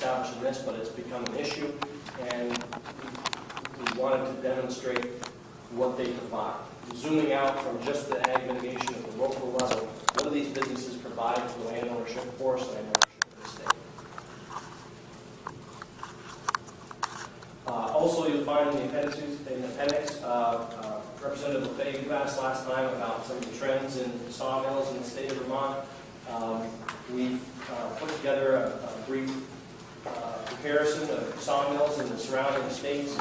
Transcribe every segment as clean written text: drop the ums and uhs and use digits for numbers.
establishing this, but it's become an issue, and we wanted to demonstrate what they provide. Zooming out from just the ag mitigation at the local level, what do these businesses provide to the land ownership, forest land ownership of the state? Also, you'll find in the appendix, Representative LeFay, you asked last time about some of the trends in sawmills in the state of Vermont. We've put together a brief comparison of sawmills in the surrounding states,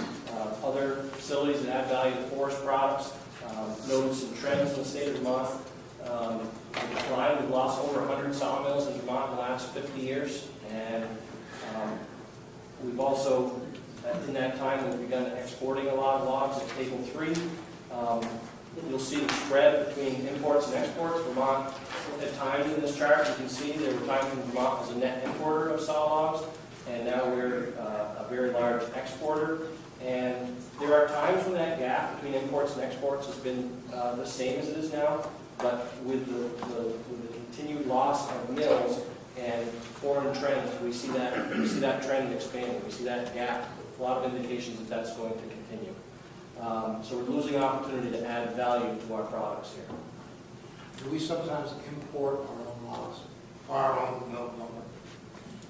other facilities that add value to forest products. Noted some trends in the state of Vermont. We've lost over 100 sawmills in Vermont in the last 50 years, and we've also, in that time, we've begun exporting a lot of logs at Table 3. You'll see the spread between imports and exports. Vermont, at times in this chart, you can see there were times when Vermont was a net importer of saw logs, and now we're a very large exporter. And there are times when that gap between imports and exports has been the same as it is now, but with the continued loss of mills and foreign trends, we see that trend expanding. We see that gap. A lot of indications that that's going to continue. So we're losing opportunity to add value to our products here. Do we sometimes import our own logs, our own milled lumber?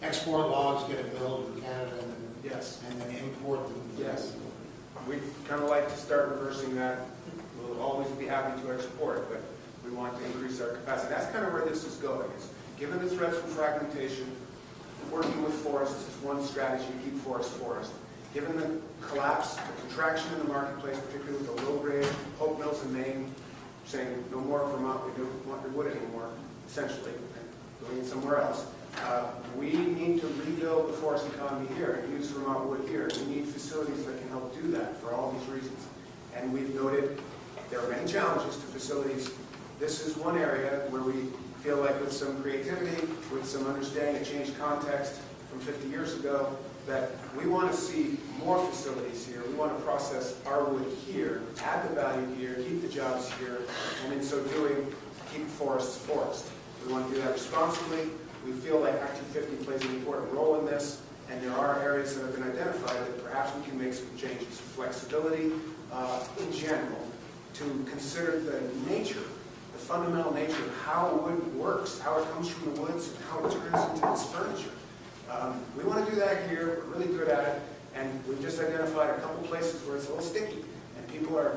Export logs, get it milled in Canada, and then, yes, and then import them? Yes. We'd kind of like to start reversing that. We'll always be happy to export, but we want to increase our capacity. That's kind of where this is going. Given the threats from fragmentation, working with forests is one strategy to keep forest. Given the collapse, the contraction in the marketplace, particularly with the low-grade pulp mills in Maine, saying no more Vermont, we don't want your wood anymore, essentially, and going somewhere else. We need to rebuild the forest economy here and use Vermont wood here. We need facilities that can help do that for all these reasons. And we've noted there are many challenges to facilities. This is one area where we feel like with some creativity, with some understanding of changed context from 50 years ago, that we want to see more facilities here. We want to process our wood here, add the value here, keep the jobs here, and in so doing, keep forests forest. We want to do that responsibly. We feel like Act 250 plays an important role in this, and there are areas that have been identified that perhaps we can make some changes. Flexibility in general, to consider the nature, the fundamental nature of how wood works, how it comes from the woods, and how it turns into this furniture. We want to do that here. We're really good at it, and we've just identified a couple places where it's a little sticky, and people are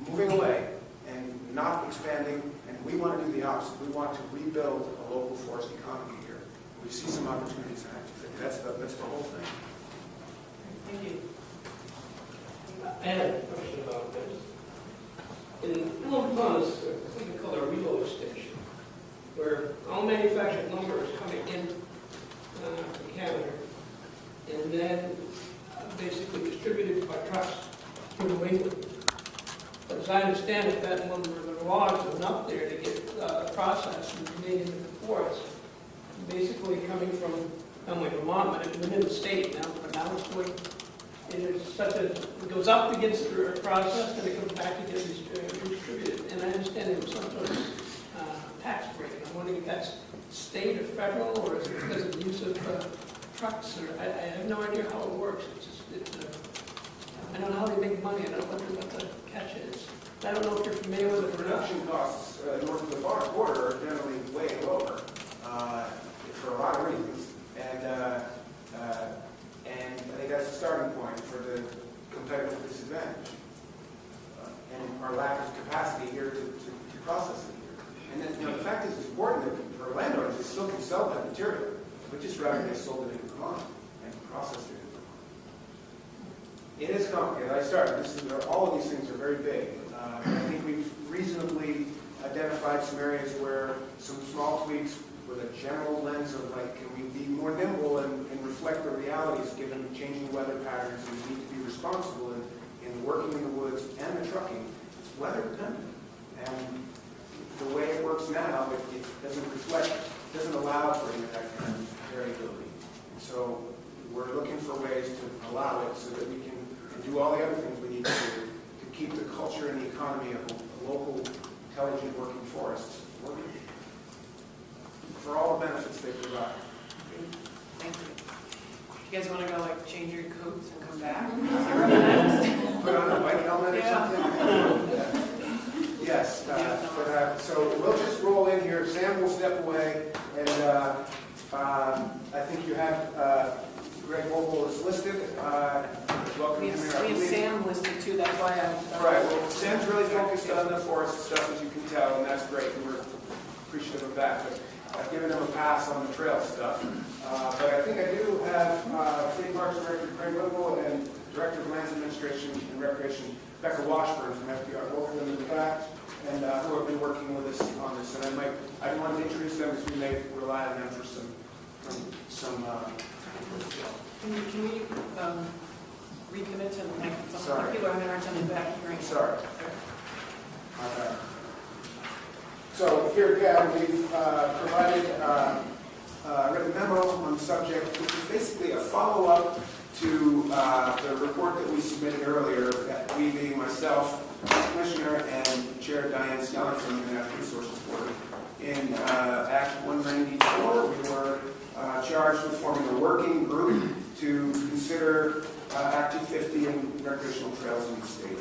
moving away and not expanding, and we want to do the opposite. We want to rebuild a local forest economy here. We see some opportunities in Act 250. That's the whole thing. Thank you. I had a question about this. In Vermont, we can call it a reload station, where all manufactured lumber is coming in from Canada, and then basically distributed by trucks through New England. But as I understand it, that lumber, the logs are not there to get processed and made into the forest. Basically coming from, not only Vermont, but within the state now, but now it's going, it goes up to get processed, and it comes back to get distributed. And I understand there was some sort of tax break. I'm wondering if that's state or federal, or is it because of the use of trucks? Or I have no idea how it works. I don't know how they make money. I don't know what the catch is. I don't know if you're familiar with The it. production costs north of the border are generally way lower for a lot of reasons. And I think that's the starting point for the competitive disadvantage. And our lack of capacity here to process it here. And then, the fact is, it's important that for landowners, they still can sell that material, but just rather they sold it in Vermont and processed it in Vermont. It is complicated. All of these things are very big. I think we've reasonably identified some areas where some small tweaks with a general lens of, like, can we be more nimble and reflect the realities given changing weather patterns, and we need to be responsible in working in the woods and the trucking. It's weather dependent. And the way it works now, it doesn't allow for that kind of variability. And so we're looking for ways to allow it so that we can do all the other things we need to do to keep the culture and the economy of local, intelligent working forests working for all the benefits they provide. Thank you. You guys want to go like change your coats and come back? Put on a bike helmet or Yeah. something? Yes, so we'll just roll in here. Sam will step away, and I think you have Greg Vogel is listed. Welcome We to have Sam listed too, that's why I... Right, well, Sam's really focused on the forest stuff, as you can tell, and that's great, and we're appreciative of that. But I've given him a pass on the trail stuff. But I think I do have City Parks Director Craig Whipple and Director of Lands Administration and Recreation Becca Washburn from FDR, both of them in the back, and who have been working with us on this. And I want to introduce them because we may rely on them for some Can we recommit to the next? Sorry. People are having a hard time back hearing. Sorry. So here again, we've provided a written memo on the subject, which is basically a follow-up to the report that we submitted earlier, that we being myself, Commissioner, and Chair Diane Skellin from the Natural Resources Board. In Act 194, we were charged with forming a working group to consider Act 250 and recreational trails in the state,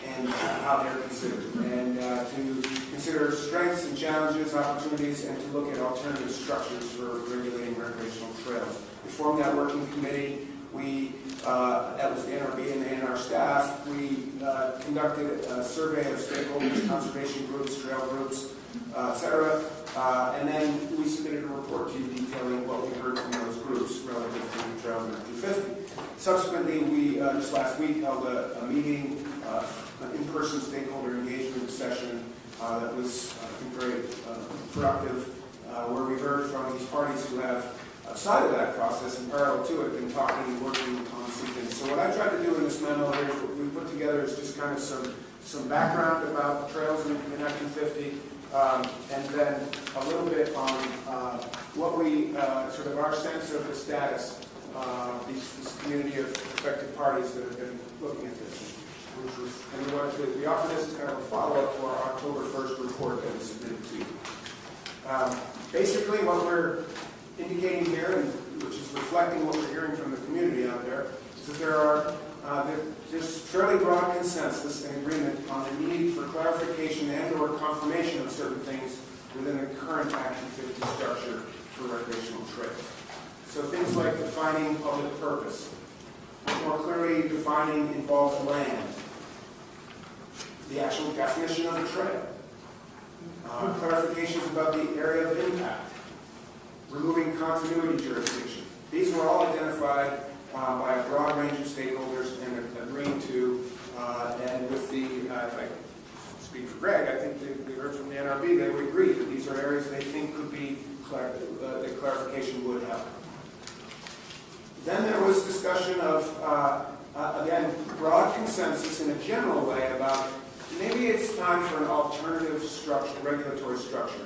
and how they're considered, and to consider strengths and challenges, opportunities, and to look at alternative structures for regulating recreational trails. We formed that working committee. That was the NRB and our staff. We conducted a survey of stakeholders, conservation groups, trail groups, etc. And then we submitted a report to you detailing what we heard from those groups relative to trails in Act 250. Subsequently, we just last week held a meeting, an in-person stakeholder engagement session that was, I think, very productive, where we heard from these parties who have, outside of that process, in parallel to it, been talking and working on some things. So what I tried to do in this memo here, what we put together is just kind of some background about the trails in Act 250, and then a little bit on what we, sort of our sense of the status, this community of affected parties that have been looking at this. And we offer this as kind of a follow-up to our October 1st report that we submitted to you. Basically, what we're indicating here, and which is reflecting what we're hearing from the community out there, is that there's fairly broad consensus and agreement on the need for clarification and/or confirmation of certain things within the current Act 250 structure for recreational trails. So things like defining public purpose, more clearly defining involved land, the actual definition of the trail, clarifications about the area of impact, removing continuity jurisdiction. These were all identified by a broad range of stakeholders and agreed to, and with the, if I speak for Greg, I think we heard from the NRB, they would agree that these are areas they think could be, that clarification would help. Then there was discussion of, again, broad consensus in a general way about maybe it's time for an alternative structure, regulatory structure,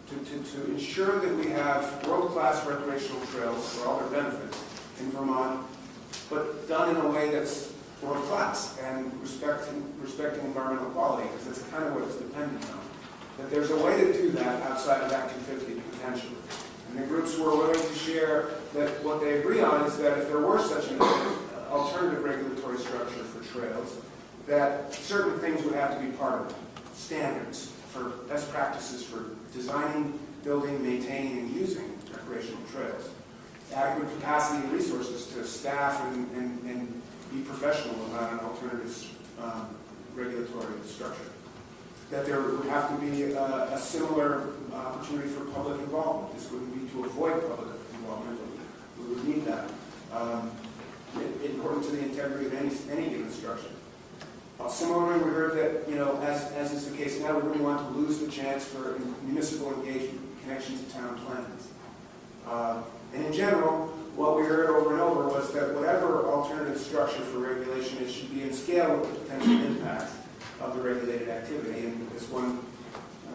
to ensure that we have world-class recreational trails for all their benefits in Vermont, but done in a way that's world-class and respecting environmental quality, because that's kind of what it's dependent on. That there's a way to do that outside of Act 250 potentially. And the groups were willing to share that what they agree on is that if there were such an alternative regulatory structure for trails, that certain things would have to be part of it. Standards for best practices for designing, building, maintaining, and using recreational trails. Adequate capacity and resources to staff and be professional about an alternative regulatory structure. That there would have to be a similar opportunity for public involvement. This wouldn't be to avoid public involvement, but we would need that. Important to the integrity of any given structure. Similarly, we heard that, as is the case now, we wouldn't want to lose the chance for municipal engagement, connection to town plans. And in general, what we heard over and over was that whatever alternative structure for regulation is should be in scale with the potential impact of the regulated activity. And as one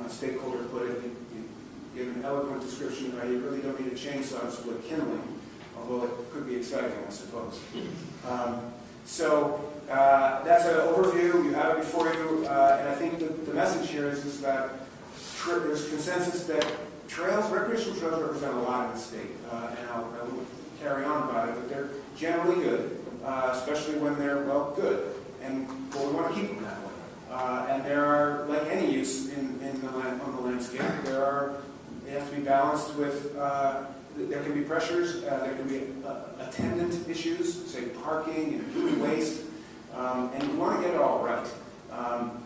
stakeholder put it, you give an eloquent description of how you really don't need a chainsaw to split kindling, although it could be exciting, I suppose. So that's an overview. You have it before you. And I think the message here is that there's consensus that trails, recreational trails represent a lot in the state. And I carry on about it, but they're generally good, especially when they're, well, good. And well, we want to keep them that way. And there are, like any use in on the landscape, they have to be balanced with, there can be pressures, there can be attendant issues, say parking and human waste, and we want to get it all right.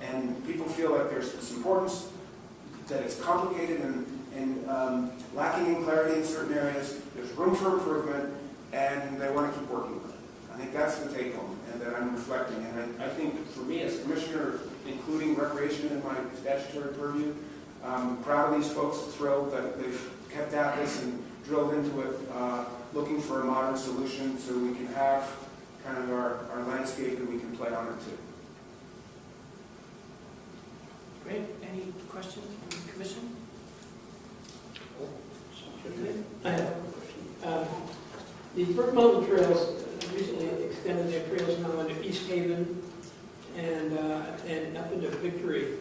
And people feel like there's this importance, that it's complicated and lacking in clarity in certain areas, there's room for improvement, and they want to keep working on it. I think that's the take home, and that I'm reflecting. And I think for me as commissioner, including recreation in my statutory purview, I'm proud of these folks, thrilled that they've kept at this and drilled into it, looking for a modern solution so we can have kind of our landscape and we can play on it too. Great. Any questions from the commission? I have a question. The Vermont Trails recently extended their trails now into East Haven and up into Victory.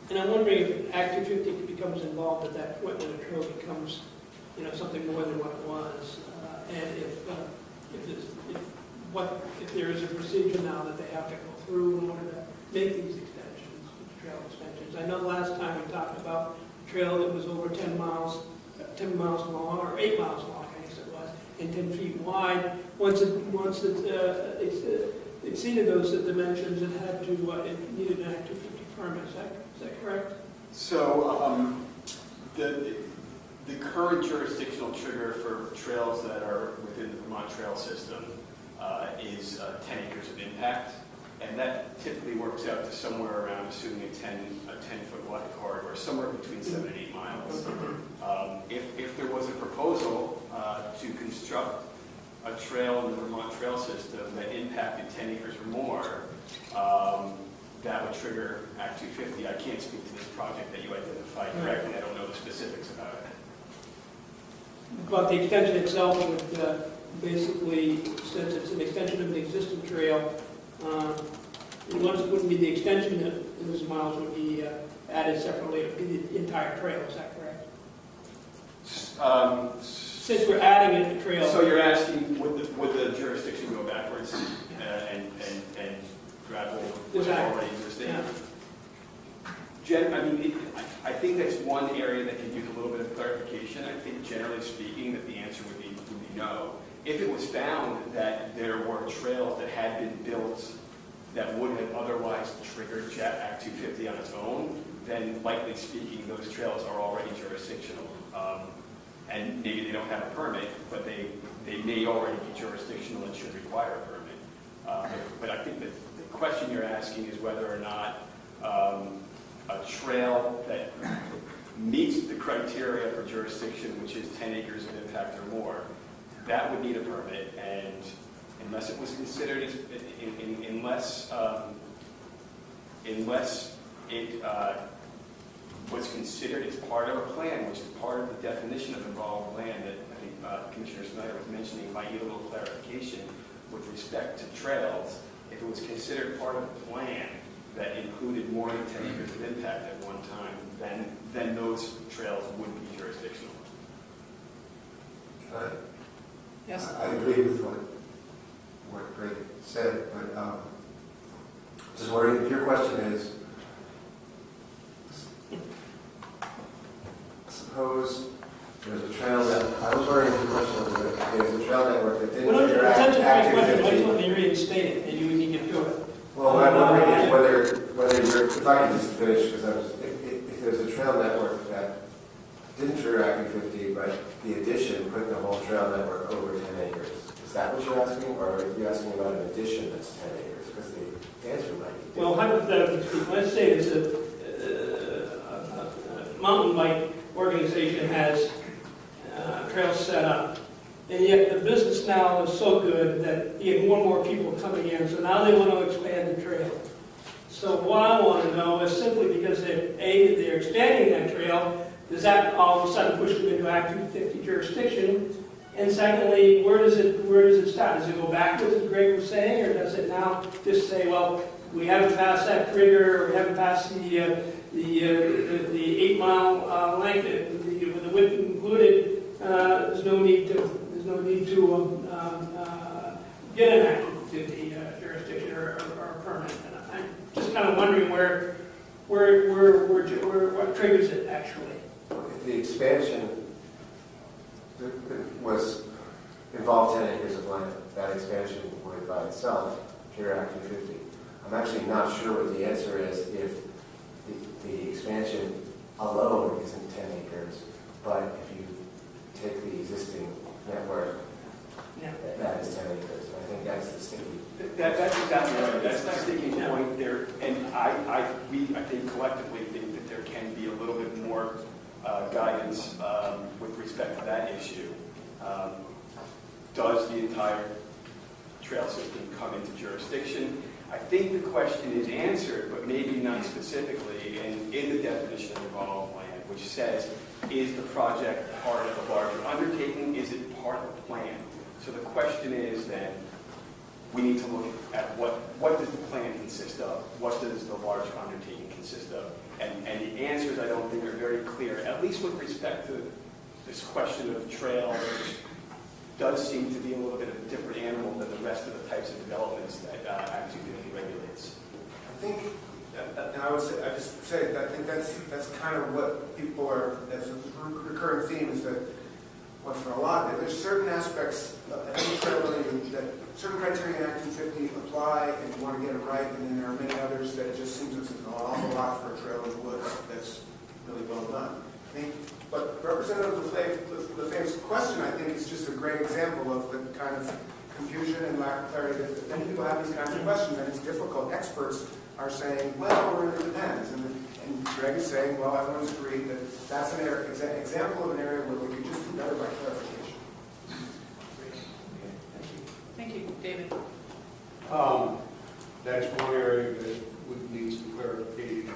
And I'm wondering if Act 250 becomes involved at that point when the trail becomes, something more than what it was, and if there is a procedure now that they have to go through in order to make these extensions, trail extensions. I know last time we talked about a trail that was over 10 miles long, or 8 miles long, I guess it was, and 10 feet wide. Once it exceeded those dimensions, it had to it needed an Act 250 permit. Is that correct? So the current jurisdictional trigger for trails that are within the Vermont Trail System is 10 acres of impact, and that typically works out to somewhere around, assuming a 10-foot wide corridor, somewhere between 7 and 8 miles. If there was a proposal to construct a trail in the Vermont Trail System that impacted 10 acres or more, that would trigger Act 250. I can't speak to this project that you identified correctly. I don't know the specifics about it. But the extension itself would basically, since it's an extension of the existing trail, it wouldn't be the extension that those miles would be added separately. It would be the entire trail. Is that correct? Since we're adding in the trail. So you're asking, would the jurisdiction go backwards and gravel was already existing? Yeah. I think that's one area that can use a little bit of clarification. I think generally speaking that the answer would be no. If it was found that there were trails that had been built that would have otherwise triggered Act 250 on its own, then likely speaking those trails are already jurisdictional. And maybe they don't have a permit, but they may already be jurisdictional and should require a permit. But I think that the question you're asking is whether or not a trail that meets the criteria for jurisdiction, which is 10 acres of impact or more, that would need a permit, and unless it was considered as, unless it was considered as part of a plan, which is part of the definition of involved land that I think Commissioner Snyder was mentioning, might need a little clarification with respect to trails. If it was considered part of a plan that included more than 10 acres of impact at one time, then those trails would be jurisdictional. Yes. I agree with what Greg said, but just wondering if your question is, suppose there's a trail that, I was wondering if your question was that there's a trail network that didn't trigger Act 250. I told you reinstate it, and you need to do it. Well, what I'm wondering is whether you're, if I can just finish, because if there's a trail network that didn't trigger Act 250, but the addition put the whole trail network over 10 acres. Is that what you're asking, or are you asking about an addition that's 10 acres? Because the answer might be. Well, hypothetically speaking, let's say it's a mountain bike organization has trails set up, and yet the business now is so good that you have more and more people coming in, so now they want to expand the trail. So what I want to know is simply because they're expanding that trail, does that all of a sudden push them into Act 250 jurisdiction? And secondly, where does it start? Does it go backwards, as Greg was saying, or does it now just say, well, we haven't passed that trigger, or we haven't passed the 8 mile length with the width included? There's no need there's no need to get an Act 50 jurisdiction or a permit. And I'm just kind of wondering what triggers it actually. If the expansion was involved 10 acres of land, that expansion would by itself trigger Act 250. I'm actually not sure what the answer is if the expansion alone isn't 10 acres, but if you take the existing network, Yeah. that is 10 acres. And I think that's the sticky. That's exactly right. That's the sticking point there. And we, I think, collectively think that there can be a little bit more guidance with respect to that issue. Does the entire trail system come into jurisdiction? I think the question is answered, but maybe not specifically, and in the definition of involved land, which says, is the project part of a larger undertaking? Is it part of the plan? So the question is then, we need to look at what does the plan consist of? What does the large undertaking consist of? And the answers, I don't think, are very clear, at least with respect to this question of trails, which does seem to be a little bit of a different animal than the rest of the types of developments that Act 250 regulates. I think, and I just say that I think that's kind of what people are, as a recurring theme, is that, well, for a lot of it, there's certain aspects of any trail building that certain criteria in Act 250 apply, and you want to get it right, and then there are many others that it just seems it's an awful lot for a trail in the woods that's really well done. I think, but Representative Lefebvre's question, I think, is just a great example of the kind of confusion and lack of clarity. If many people have these kinds of questions, and it's difficult. Experts are saying, well, it really depends. And Greg is saying, well, everyone's agreed that that's an example of an area where we could just do better by clarification. Thank you, David. That's one area that would need some clarification.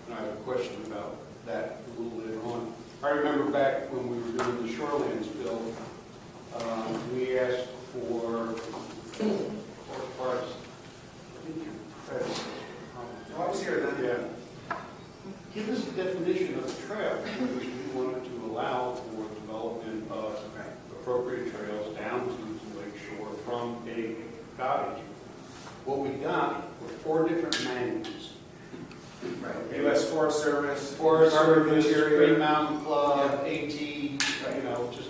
And I have a question about that a little later on. I remember back when we were doing the shorelands bill, we asked for parts. I was here then. Yeah. Give us a definition of a trail, because we wanted to allow for development of appropriate trails down to the lake shore from a cottage. What we got were 4 different manuals. Right. U.S. Forest Service, Forest Service, Interior. Green Mountain Club, AT, you know, just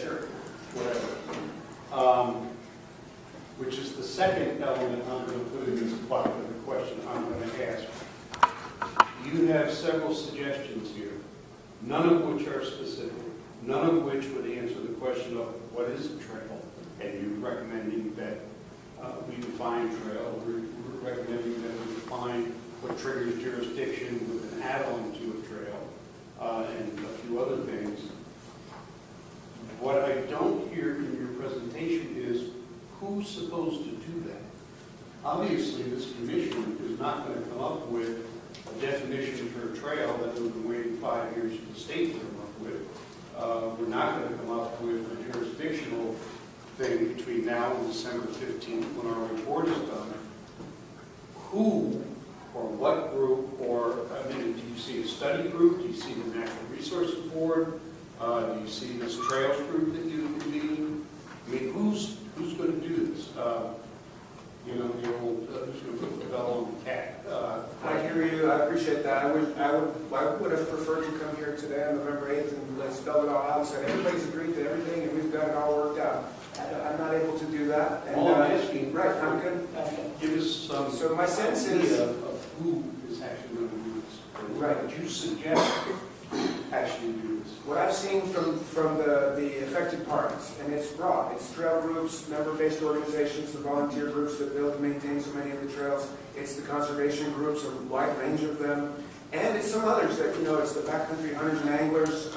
Sure. whatever. Which is the second element I'm going to put in this bucket of the question I'm going to ask. You have several suggestions here, none of which are specific, none of which would answer the question of what is a trail, and you're recommending that we define trail, we're recommending that we define what triggers jurisdiction with an add-on to a trail, and a few other things. What I don't hear in your presentation is who's supposed to do that. Obviously, this commission is not going to come up with a definition for a trail that we've been waiting 5 years for the state to come up with. We're not going to come up with a jurisdictional thing between now and December 15th when our report is done. Who or what group, or, I mean, do you see a study group? Do you see the Natural Resources Board? Do you see this trails group that you convened? I mean, who's going to do this? You know, the old, who's going to put the bell on the cat? I hear you. I appreciate that. I would have preferred to come here today on November 8th and let's spell it all out and say everybody's agreed to everything and we've got it all worked out. I'm not able to do that. And, All I'm asking, right, I'm good. Give us some So my sense is, idea of who is actually going to do this. And Right. what you suggest actually do this. what I've seen from the affected parties, and it's broad, it's trail groups, member-based organizations, the volunteer groups that build and maintain so many of the trails, it's the conservation groups, a wide range of them, and it's some others that, you know, it's the backcountry hunters and anglers,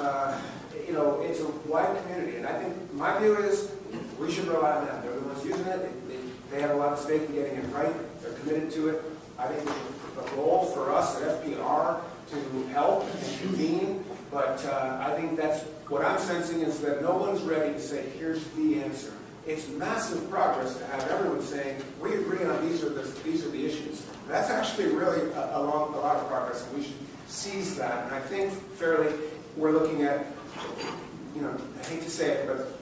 you know, it's a wide community, and I think my view is we should rely on them. They're the ones using it, they have a lot of stake in getting it right, they're committed to it. I think there's a role for us at FPR to help and convene, but I think that's what I'm sensing is that no one's ready to say, here's the answer. It's massive progress to have everyone saying, we agree on these are the issues. That's actually really a lot of progress, and we should seize that. And I think fairly, we're looking at you know, I hate to say it, but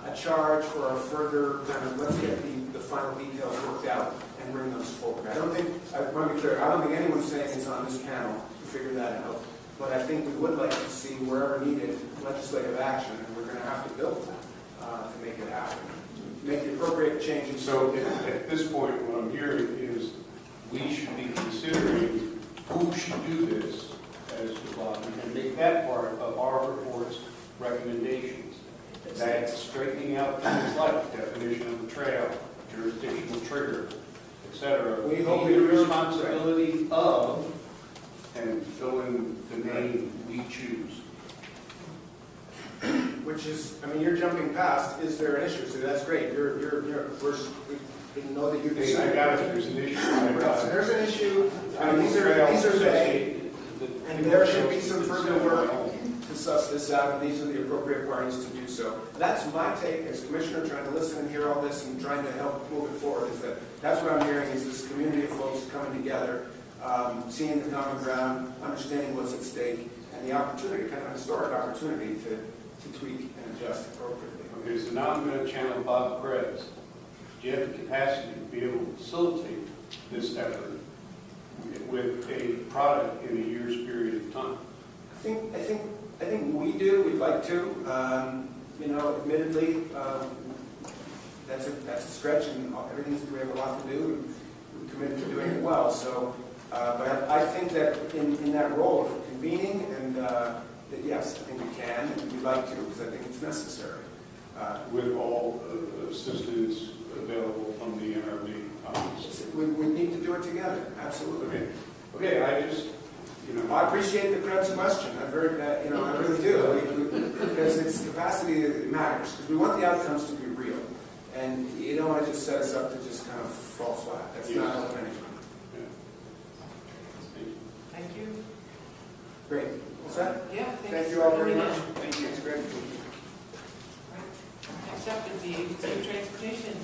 a charge for a further kind of, let's get the final details worked out and bring those forward. I don't think, I want to be clear, I don't think anyone's saying it's on this panel to figure that out. But I think we would like to see, wherever needed, legislative action, and we're going to have to build that to make it happen. Make the appropriate changes. So at this point, what I'm hearing is we should be considering who should do this as the body and make that part of our report's recommendations. That's straightening out things like definition of the trail, jurisdictional trigger, etc. We hope the you're responsibility of, and fill in the name we choose. Which is, I mean, you're jumping past, is there an issue? So that's great. We know that you I decided. got it, there's an issue. So there's an issue. These are vague, and there should be some further work to suss this out, and these are the appropriate parties to do so. That's my take as commissioner, trying to listen and hear all this and trying to help move it forward, is that that's what I'm hearing, is this community of folks coming together, seeing the common ground, understanding what's at stake, and the opportunity, kind of a historic opportunity to tweak and adjust appropriately. Okay, so now I'm going to channel Bob Krebs. Do you have the capacity to be able to facilitate this effort with a product in a year's period of time? I think we do. We'd like to. You know, admittedly, that's a stretch, and we have a lot to do. We're committed to doing it well. So, but I think that in that role of convening, and that yes, I think we can, and we'd like to, because I think it's necessary. With all assistance available from the NRB office. We need to do it together. Absolutely. Okay, I just, I appreciate the Krebs question. I really do. Because it's capacity that matters. Because we want the outcomes to be real. And you don't want to just set us up to just kind of fall flat. That's not helping anyone. Thank you. Great. What's that? Yeah, Thank you all very much. Right. Thank you. It's great. Next up is the Agency of Transportation.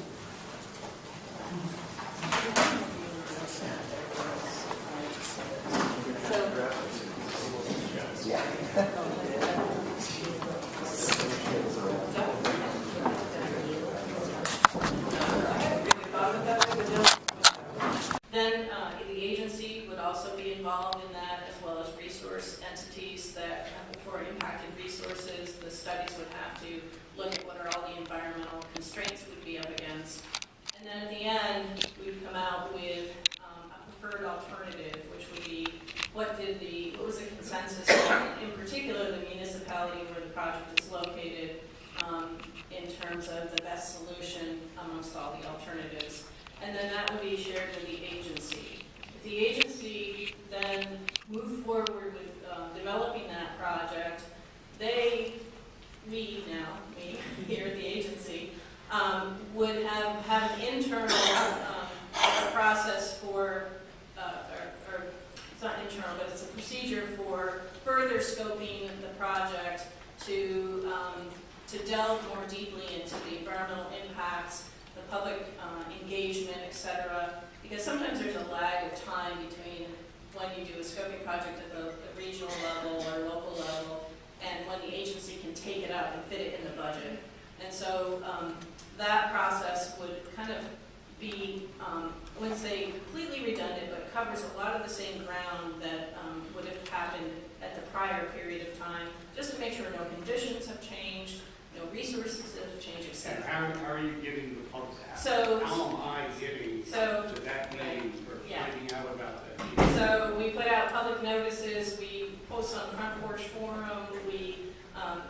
Then the agency would also be involved in that, as well as resource entities that, for impacted resources, the studies would have to look at what are all the environmental constraints we'd be up against. And then at the end, we'd come out with a preferred alternative, which would be what was the consensus in particular the municipality where the project is located in terms of the best solution amongst all the alternatives. And then that would be shared with the agency. If the agency then moved forward with developing that project, we here at the agency, would have an internal process for, or it's not internal, but it's a procedure for further scoping the project to delve more deeply into the environmental impacts, the public engagement, etc. Because sometimes there's a lag of time between when you do a scoping project at the regional level or local level and when the agency can take it up and fit it in the budget. And so that process would kind of be, I wouldn't say completely redundant, but covers a lot of the same ground that would have happened at the prior period of time, just to make sure no conditions have changed, no resources have changed, etc. And how are you getting the public? So, how am I getting to that meeting for finding out about that? So we put out public notices, we post on Front Porch Forum, we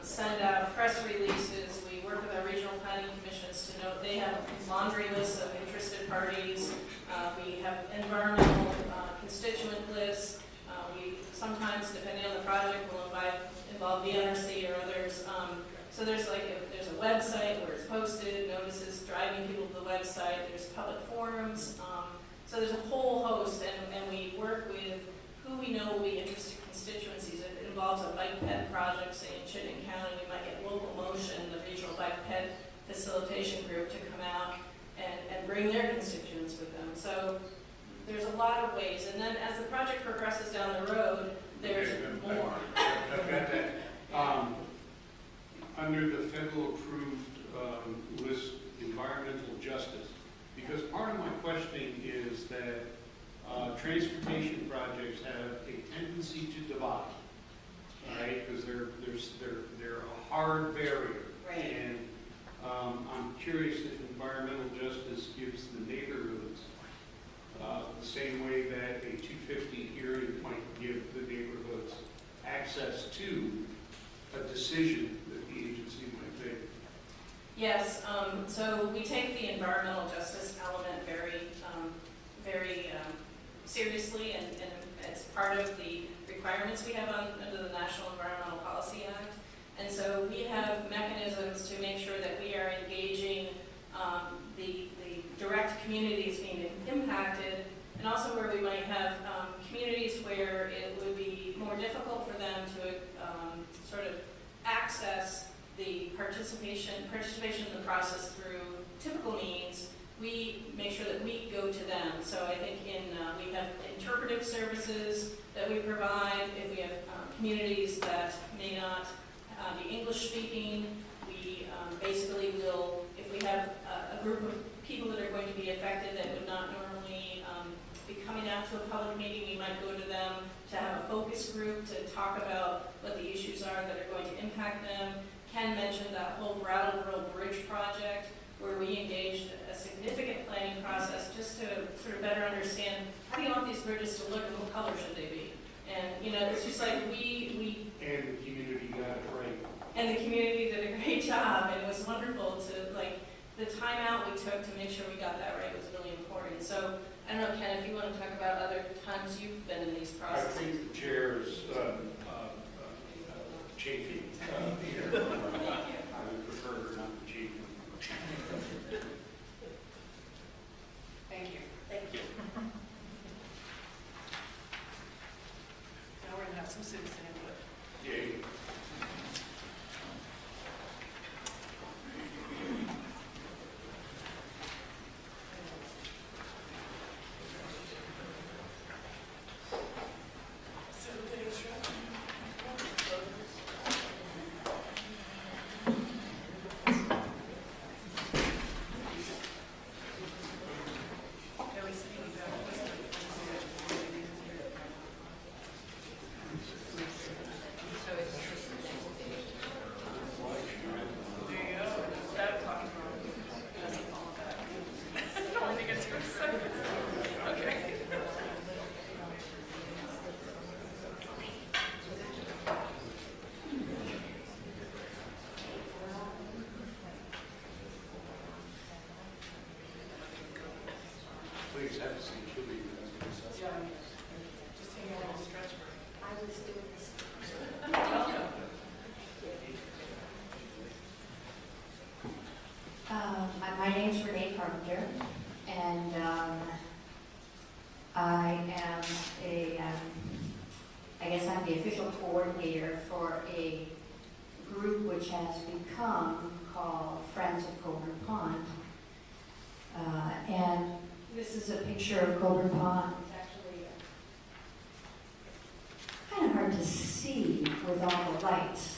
send out press releases, we work with our regional planning commissions to note they have laundry lists of interested parties, we have environmental constituent lists, we sometimes, depending on the project, will involve the NRC or others. So there's there's a website where it's posted, notices driving people to the website, there's public forums, so there's a whole host, and we work with who we know will be interested constituencies. If it involves a bike ped project, say in Chittenden County, we might get Local Motion, the regional bike ped facilitation group, to come out and bring their constituents with them. So there's a lot of ways, and then as the project progresses down the road, there's more. I've got that. under the federal approved list, environmental justice? Because part of my questioning is that transportation projects have a tendency to divide, right? Because they're a hard barrier. Right. And I'm curious if environmental justice gives the neighborhoods the same way that a 250 hearing might give the neighborhoods access to a decision that the agency might make. Yes, so we take the environmental justice element very seriously, and it's part of the requirements we have under the National Environmental Policy Act. And so we have mechanisms to make sure that we are engaging the direct communities being impacted, and also where we might have communities where it would be more difficult for them to sort of access the participation in the process through typical means. We make sure that we go to them. So I think we have interpretive services that we provide. If we have communities that may not be English speaking, we basically will, if we have a group of people that are going to be affected that would not normally be coming out to a public meeting, we might go to them to have a focus group to talk about what the issues are that are going to impact them. Ken mentioned that whole Brattleboro Bridge project, where we engaged a significant planning process just to sort of better understand how do you want these bridges to look and what color should they be. And, you know, it's just like we And the community got it right. and the community did a great job, and it was wonderful to, like, the time out we took to make sure we got that right was really important. So, I don't know, Ken, if you want to talk about other times you've been in these I processes. think the chair is chafing here. I would prefer her not to chafe. Thank you. Thank you. Now we're going to have some citizen input. Yay. Please have a seat. She'll be Just take a little stretch break. I was doing this. Welcome. My name's Renee Carpenter, and I am I guess I'm the official coordinator for a group which has become called Friends of Coburn Pond. And this is a picture of Coburn Pond. It's actually kind of hard to see with all the lights.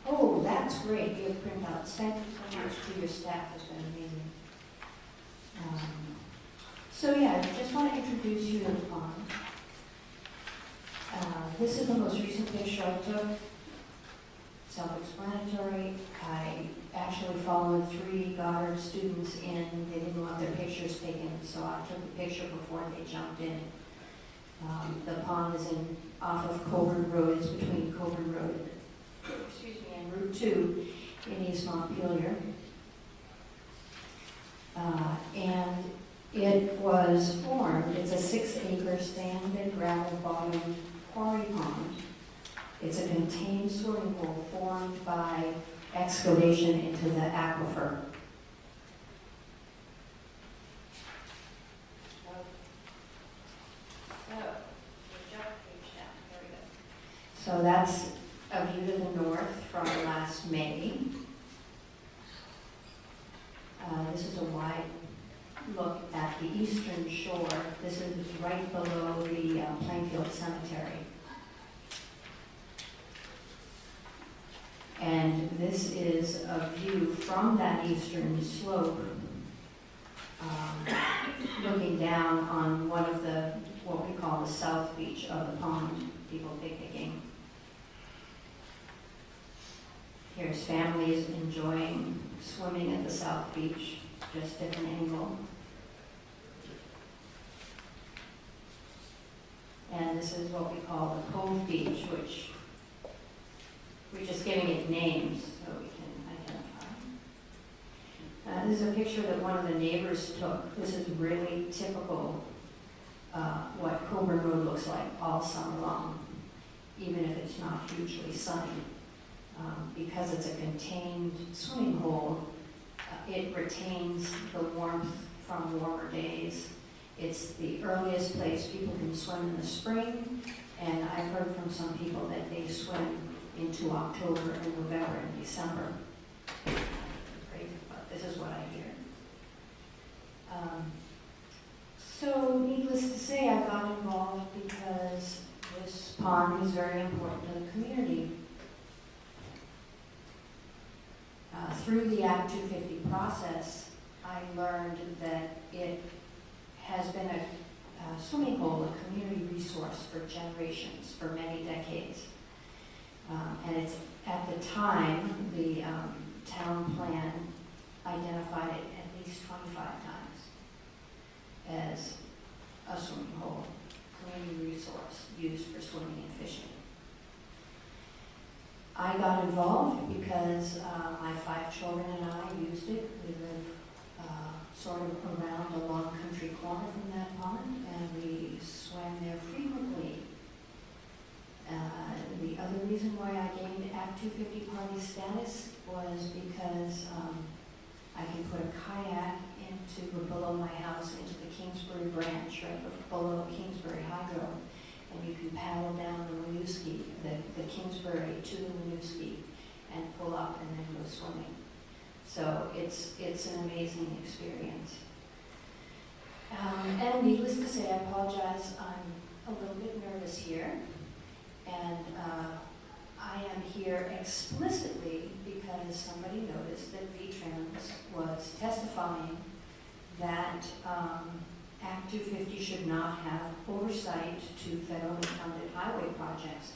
Oh, that's great. You have printouts. Thank you so much to your staff. It's been amazing. So yeah, I just want to introduce you to the pond. This is the most recent picture I took. Self-explanatory. I actually followed 3 Goddard students in. They didn't want their pictures taken, so I took the picture before they jumped in. The pond is off of Coburn Road. It's between Coburn Road and Route 2 in East Montpelier. And it was formed, it's a 6-acre sand and gravel bottom quarry pond. It's a contained swimming pool formed by excavation into the aquifer. So that's a view to the north from last May. This is a wide look at the eastern shore. This is right below the Plainfield Cemetery. this is a view from that eastern slope, looking down on one of the, what we call the south beach of the pond, people picnicking. Here's families enjoying swimming at the south beach, just different angle. And this is what we call the Cove Beach, which we're just giving it names so we can identify. This is a picture that one of the neighbors took. This is really typical what Coburn Road looks like all summer long, even if it's not hugely sunny. Because it's a contained swimming hole, it retains the warmth from warmer days. It's the earliest place people can swim in the spring, and I've heard from some people that they swim into October and November and December. Great, but this is what I hear. So needless to say, I got involved because this pond is very important to the community. Through the Act 250 process, I learned that it has been a swimming hole, a community resource for generations, for many decades. And it's, at the time, the town plan identified it at least 25 times as a swimming hole, community resource used for swimming and fishing. I got involved because my 5 children and I used it. We live sort of around a long country corner from that pond, and we swam there frequently. The other reason why I gained Act 250 party status was because I can put a kayak into below my house into the Kingsbury branch, right below Kingsbury Hydro, and you can paddle down the Winooski, the Kingsbury to the Winooski, and pull up and then go swimming. So it's an amazing experience. And needless to say, I apologize, I'm a little bit nervous here. And I am here explicitly because somebody noticed that V-Trans was testifying that Act 250 should not have oversight to federally funded highway projects.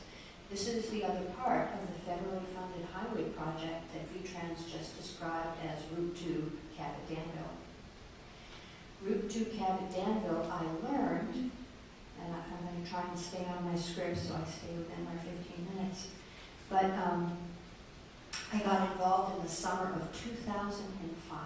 This is the other part of the federally funded highway project that V-Trans just described as Route 2 Cabot-Danville. Route 2 Cabot-Danville, I learned, and I'm going to try and stay on my script so I stay within my 15 minutes, but I got involved in the summer of 2005.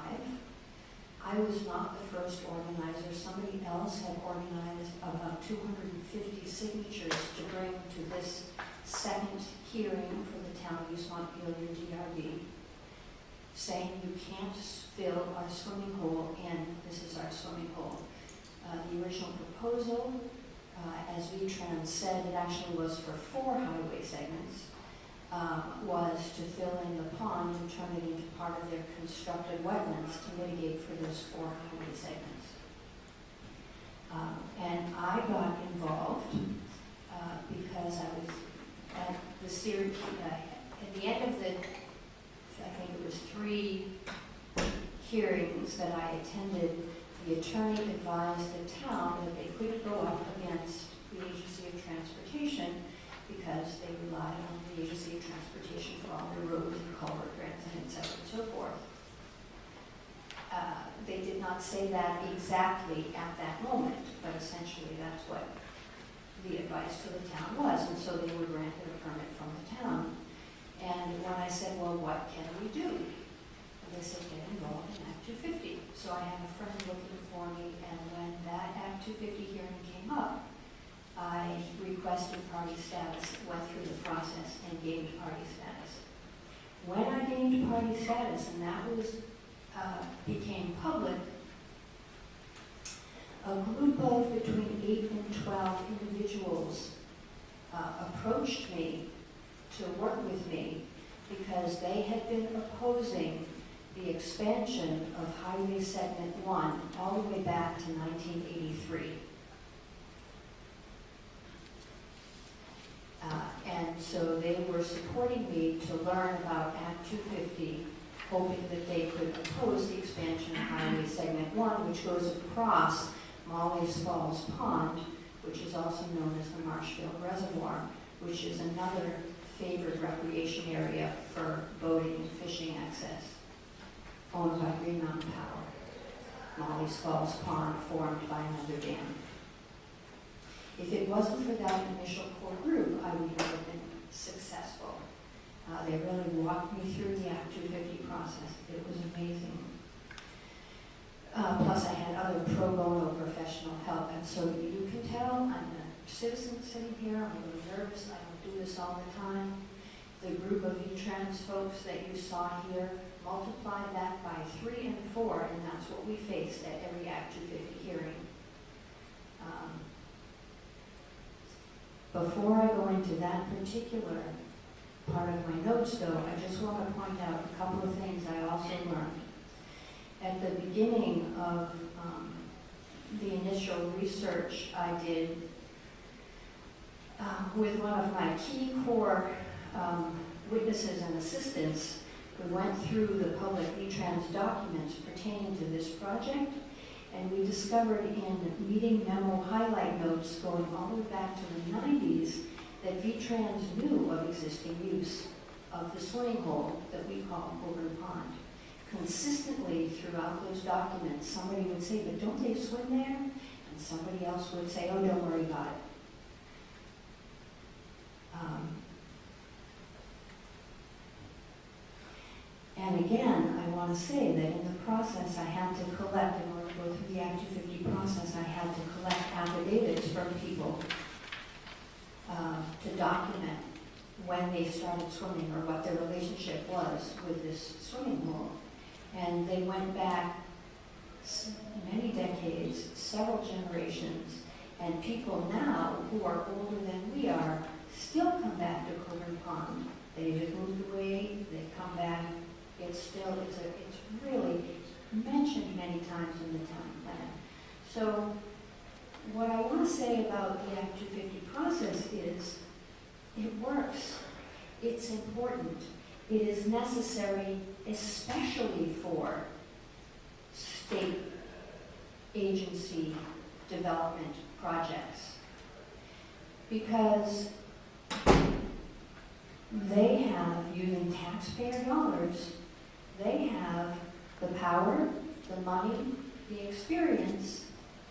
I was not the first organizer. Somebody else had organized about 250 signatures to bring to this second hearing for the town of East Montpelier DRB, saying you can't fill our swimming hole in. This is our swimming hole. The original proposal, as V-Trans said, it actually was for 4 highway segments, was to fill in the pond and turn it into part of their constructed wetlands to mitigate for those 4 highway segments. And I got involved because I was at the series, at the end of the, I think it was 3 hearings that I attended, the attorney advised the town that they couldn't go up against the Agency of Transportation because they relied on the Agency of Transportation for all their roads and culvert grants and et cetera and so forth. They did not say that exactly at that moment, but essentially that's what the advice to the town was, and so they were granted a permit from the town. And when I said, well, what can we do? And they said, get involved in Act 250. So I had a friend looking for me, and when that Act 250 hearing came up, I requested party status, went through the process, and gained party status. When I gained party status, and that was became public, a group of between 8 and 12 individuals approached me to work with me because they had been opposing the expansion of Highway Segment 1 all the way back to 1983. And so they were supporting me to learn about Act 250, hoping that they could oppose the expansion of Highway Segment 1, which goes across Molly's Falls Pond, which is also known as the Marshfield Reservoir, which is another favored recreation area for boating and fishing access, owned by Green Mountain Power. Molly's Falls Pond formed by another dam. If it wasn't for that initial core group, I would not have been successful. They really walked me through the Act 250 process. It was amazing. Plus I had other pro bono professional help, and so you can tell I'm a citizen sitting here, I'm a little nervous, I don't do this all the time. The group of V-Trans folks that you saw here, multiply that by 3 and 4, and that's what we faced at every Act 250 hearing. Before I go into that particular part of my notes, though, I just want to point out a couple of things I also learned. At the beginning of the initial research I did with one of my key core witnesses and assistants, we went through the public V-Trans documents pertaining to this project, and we discovered in meeting memo highlight notes going all the way back to the 90s that V-Trans knew of existing use of the swimming hole that we call Coburn Pond. Consistently throughout those documents, somebody would say, but don't they swim there? And somebody else would say, oh, don't worry about it. And again, I want to say that in the process I had to collect, in order to go through the Act 250 process, I had to collect affidavits from people to document when they started swimming or what their relationship was with this swimming hole. And they went back many decades, several generations, and people now who are older than we are still come back to Coburn Pond. They have moved away, they come back. It's really mentioned many times in the town plan. So what I want to say about the Act 250 process is it works. It's important. It is necessary, especially for state agency development projects, because they have, using taxpayer dollars, they have the power, the money, the experience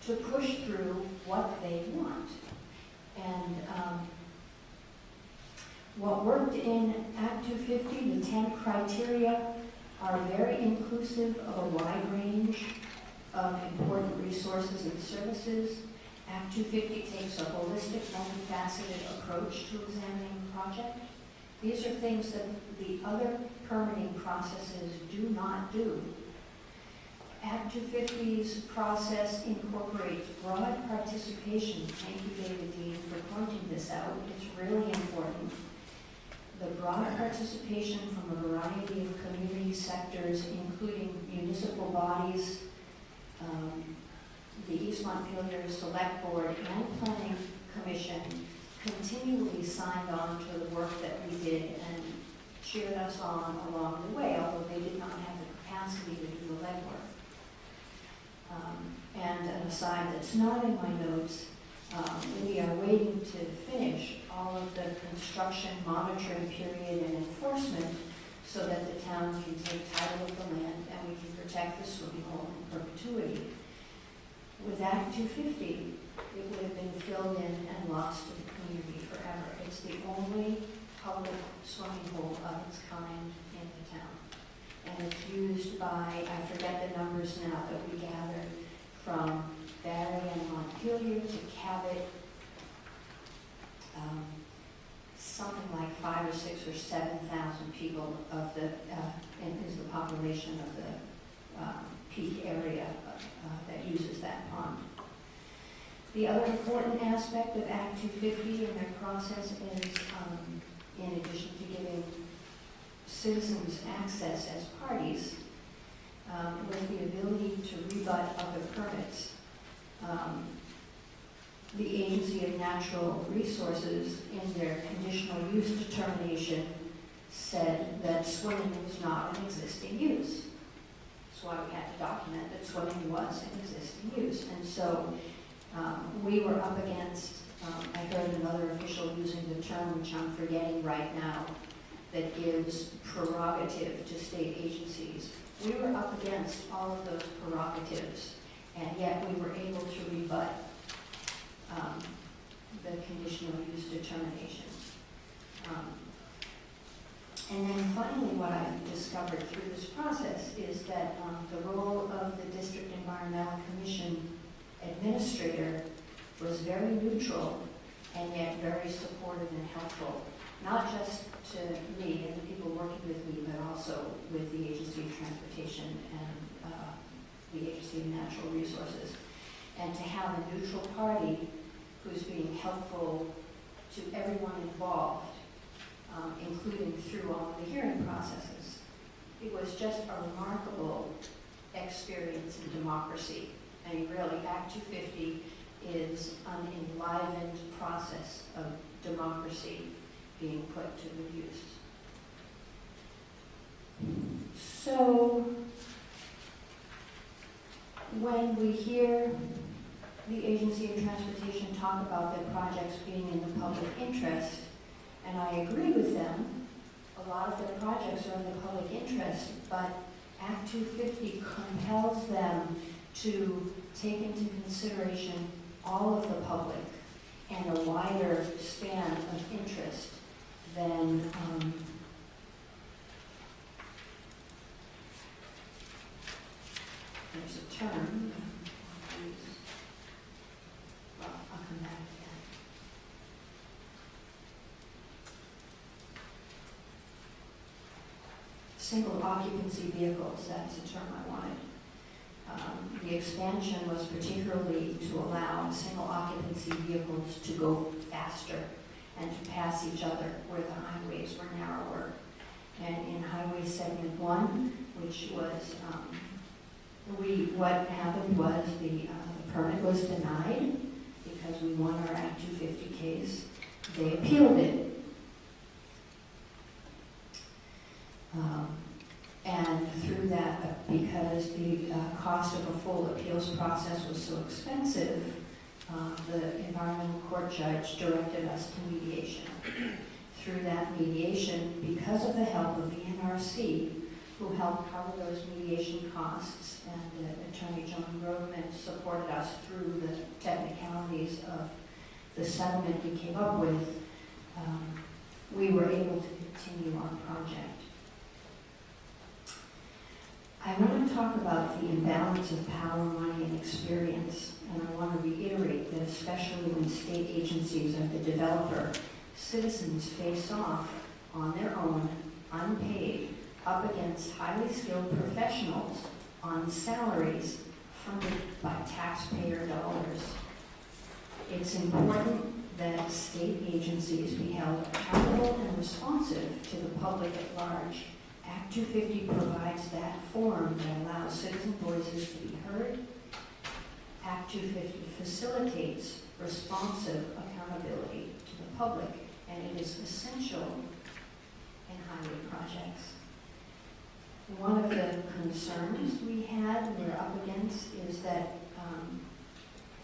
to push through what they want. And what worked in Act 250, the 10 criteria, are very inclusive of a wide range of important resources and services. Act 250 takes a holistic, multifaceted approach to examining the project. These are things that the other permitting processes do not do. Act 250's process incorporates broad participation. Thank you, David Dean, for pointing this out. It's really important. The broad participation from a variety of community sectors, including municipal bodies, the East Montpelier Select Board and Planning Commission continually signed on to the work that we did and cheered us on along the way, although they did not have the capacity to do the legwork. And an aside that's not in my notes, we are waiting to finish all of the construction monitoring period and enforcement so that the town can take title of the land and we can protect the swimming hole in perpetuity. With Act 250, it would have been filled in and lost to the community forever. It's the only public swimming hole of its kind in the town. And it's used by, I forget the numbers now, that we gathered from Barry and Montpelier to Cabot, something like 5,000 or 6,000 or 7,000 people of the, is the population of the peak area that uses that pond. The other important aspect of Act 250 and their process is, in addition to giving citizens access as parties, with the ability to rebut other permits. the Agency of Natural Resources, in their conditional use determination, said that swimming was not an existing use. That's why we had to document that swimming was an existing use. And so we were up against, I heard another official using the term, which I'm forgetting right now, that gives prerogative to state agencies. We were up against all of those prerogatives, and yet we were able to rebut the conditional use determination. And then finally, what I discovered through this process is that the role of the District Environmental Commission administrator was very neutral and yet very supportive and helpful, not just to me and the people working with me, but also with the Agency of Transportation and the Agency of Natural Resources. And to have a neutral party who's being helpful to everyone involved, including through all of the hearing processes. It was just a remarkable experience in democracy. I mean, really, Act 250 is an enlivened process of democracy being put to good use. So, when we hear the Agency of Transportation talk about their projects being in the public interest, and I agree with them, a lot of their projects are in the public interest, but Act 250 compels them to take into consideration all of the public and a wider span of interest than there's a term. Well, I'll come back again. Single occupancy vehicles, that's the term I wanted. The expansion was particularly to allow single occupancy vehicles to go faster and to pass each other where the highways were narrower. And in Highway Segment 1, which was, what happened was the permit was denied because we won our Act 250 case. They appealed it. And through that, because the cost of a full appeals process was so expensive, the environmental court judge directed us to mediation. Through that mediation, because of the help of the NRC, who helped cover those mediation costs, and Attorney John Groveman supported us through the technicalities of the settlement we came up with, we were able to continue our project. I want to talk about the imbalance of power, money, and experience, and I want to reiterate that especially when state agencies are the developer, citizens face off on their own, unpaid, up against highly skilled professionals on salaries funded by taxpayer dollars. It's important that state agencies be held accountable and responsive to the public at large. Act 250 provides that forum that allows citizen voices to be heard. Act 250 facilitates responsive accountability to the public, and it is essential in highway projects. One of the concerns we're up against, is that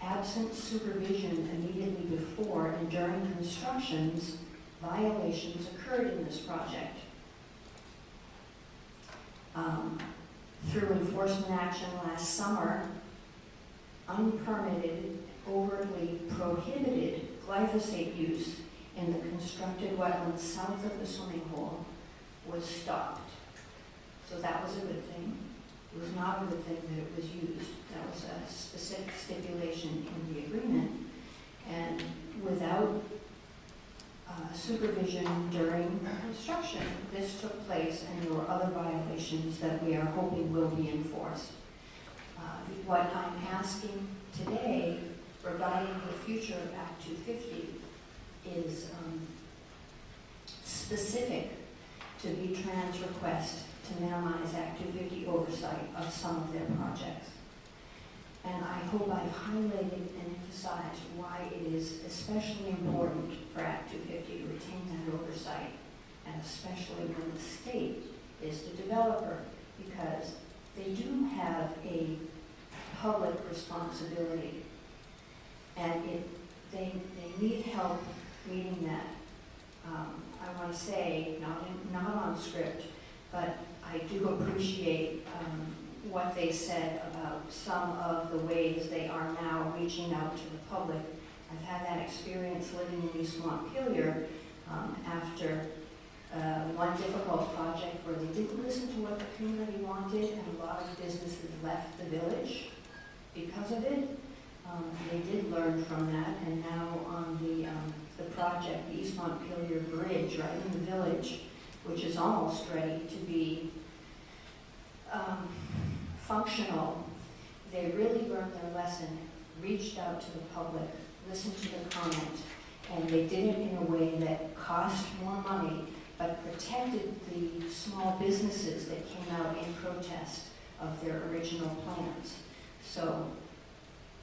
absent supervision immediately before and during constructions, violations occurred in this project. Through enforcement action last summer, unpermitted, overtly prohibited glyphosate use in the constructed wetlands south of the swimming hole was stopped. So that was a good thing. It was not a good thing that it was used. That was a specific stipulation in the agreement. And without supervision during construction, this took place, and there were other violations that we are hoping will be enforced. What I'm asking today regarding the future of Act 250 is specific to V-Trans' request to minimize Act 250 oversight of some of their projects. And I hope I've highlighted and emphasized why it is especially important for Act 250 to retain that oversight, and especially when the state is the developer, because they do have a public responsibility, and they need help meeting that. I want to say, not on script, but I do appreciate what they said about some of the ways they are now reaching out to the public. I've had that experience living in East Montpelier after one difficult project where they didn't listen to what the community wanted, and a lot of businesses left the village because of it. They did learn from that, and now on the project, the East Montpelier Bridge, right in the village, which is almost ready to be functional, they really learned their lesson, reached out to the public, listened to the comment, and they did it in a way that cost more money, but protected the small businesses that came out in protest of their original plans. So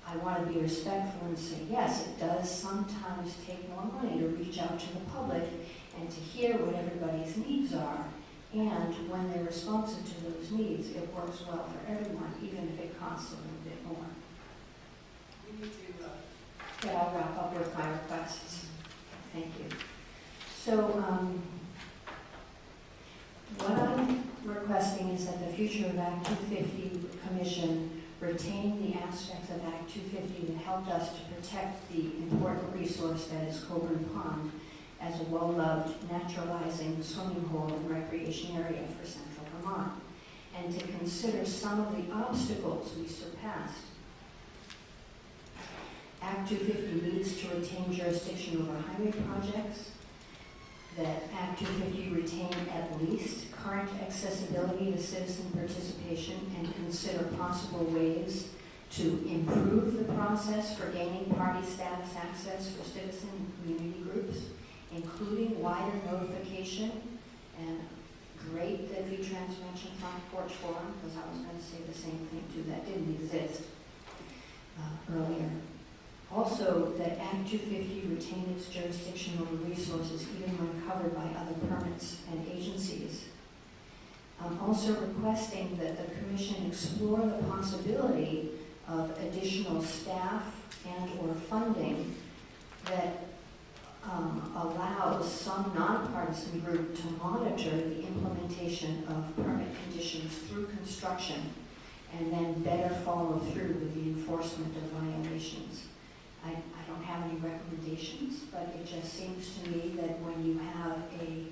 I want to be respectful and say, yes, it does sometimes take more money to reach out to the public and to hear what everybody's needs are. And when they're responsive to those needs, it works well for everyone, even if it costs a little bit more. We need to, But I'll wrap up with my requests. Thank you. So what I'm requesting is that the future of Act 250 Commission retain the aspects of Act 250 that helped us to protect the important resource that is Coburn Pond as a well-loved, naturalizing swimming hole and recreation area for central Vermont, and to consider some of the obstacles we surpassed. Act 250 needs to retain jurisdiction over highway projects, that Act 250 retain at least current accessibility to citizen participation and consider possible ways to improve the process for gaining party status access for citizen and community groups, including wider notification. And great that V-Trans mentioned Front Porch Forum, because I was going to say the same thing too. That didn't exist earlier. Also, that Act 250 retain its jurisdiction over resources even when covered by other permits and agencies. I'm also requesting that the Commission explore the possibility of additional staff and or funding that allows some nonpartisan group to monitor the implementation of permit conditions through construction and then better follow through with the enforcement of violations. I don't have any recommendations, but it just seems to me that when you have a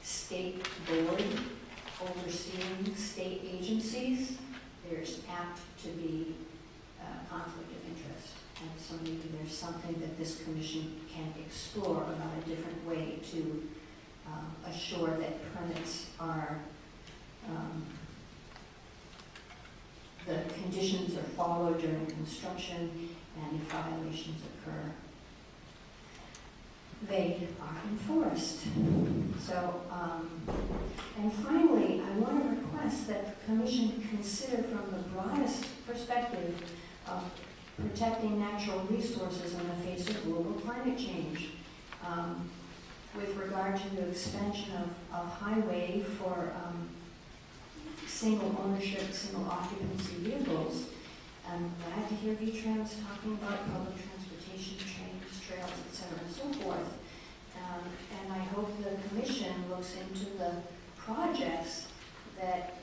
state board overseeing state agencies, there's apt to be conflict of interest. And so maybe there's something that this commission can explore about a different way to assure that permits are, the conditions are followed during construction, and if violations occur, they are enforced. So, and finally, I want to request that the Commission consider from the broadest perspective of protecting natural resources in the face of global climate change. With regard to the expansion of highway for single ownership, single occupancy vehicles, I'm glad to hear V-Trans talking about public transportation, trains, trails, etc., and so forth. And I hope the Commission looks into the projects that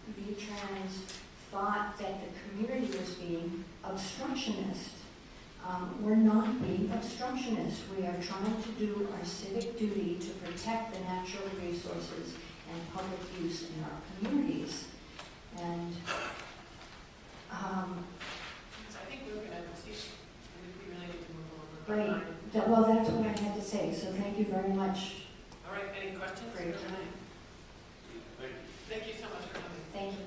V-Trans thought that the community was being obstructionist. We're not being obstructionist. We are trying to do our civic duty to protect the natural resources and public use in our communities. And so I think we're going to see, we really need to move over. right. Well, that's what I had to say. So thank you very much. All right, any questions? For your time. Thank you so much for coming. Thank you.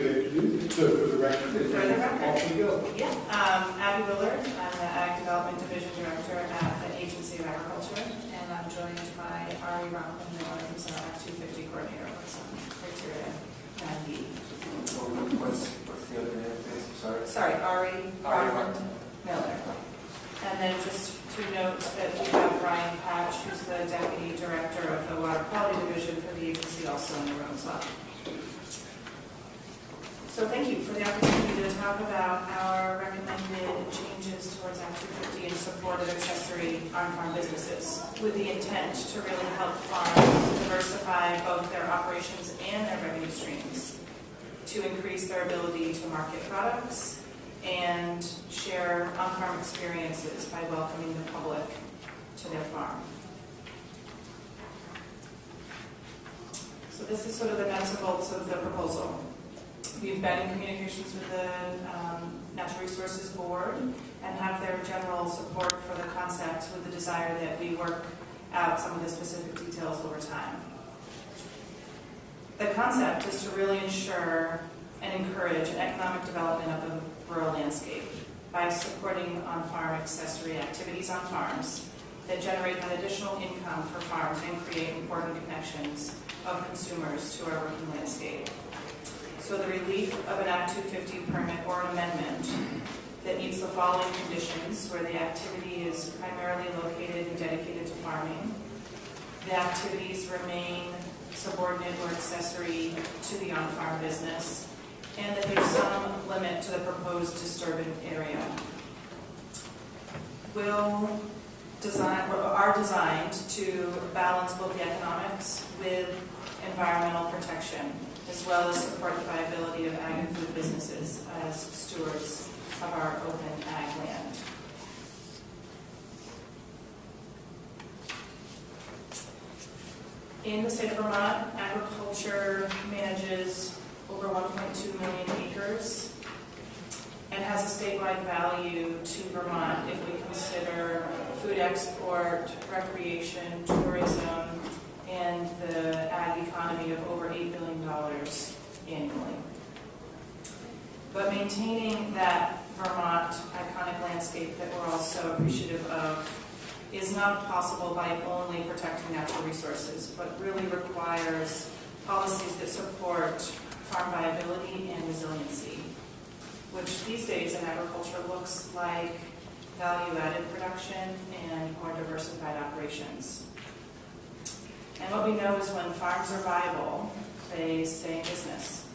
Good afternoon. So for the record, For the record. off we go. Yeah, Abby Willard, I'm the Ag Development Division Director at the Agency of Agriculture, and I'm joined by Ari Rockland Miller, who's our Act 250 coordinator with some criteria and the. What's the other name, please? Sorry. Sorry, Ari Rockland Miller. And then just to note that we have Brian Patch, who's the Deputy Director of the Water Quality Division for the agency, also in the room as well. So thank you for the opportunity to talk about our recommended changes towards Act 250 in support of accessory on-farm businesses, with the intent to really help farms diversify both their operations and their revenue streams, to increase their ability to market products and share on-farm experiences by welcoming the public to their farm. So this is sort of the nuts and bolts of the proposal. We've been in communications with the Natural Resources Board and have their general support for the concept, with the desire that we work out some of the specific details over time. The concept is to really ensure and encourage an economic development of the rural landscape by supporting on-farm accessory activities on farms that generate an additional income for farms and create important connections of consumers to our working landscape. So the relief of an Act 250 permit or an amendment that meets the following conditions, where the activity is primarily located and dedicated to farming, the activities remain subordinate or accessory to the on-farm business, and that there's some limit to the proposed disturbance area, are designed to balance both the economics with environmental protection, as well as support the viability of ag and food businesses as stewards of our open ag land. In the state of Vermont, agriculture manages over 1.2 million acres and has a statewide value to Vermont if we consider food export, recreation, tourism, and the ag economy of over $8 billion annually. But maintaining that Vermont iconic landscape that we're also appreciative of is not possible by only protecting natural resources, but really requires policies that support farm viability and resiliency, which these days in agriculture looks like value-added production and more diversified operations. And what we know is when farms are viable, they stay in business.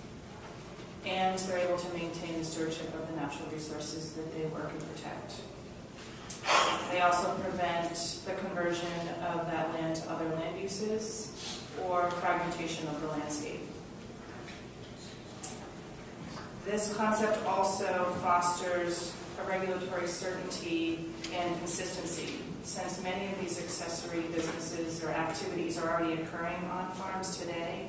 And they're able to maintain the stewardship of the natural resources that they work and protect. They also prevent the conversion of that land to other land uses or fragmentation of the landscape. This concept also fosters a regulatory certainty and consistency, since many of these accessory businesses or activities are already occurring on farms today.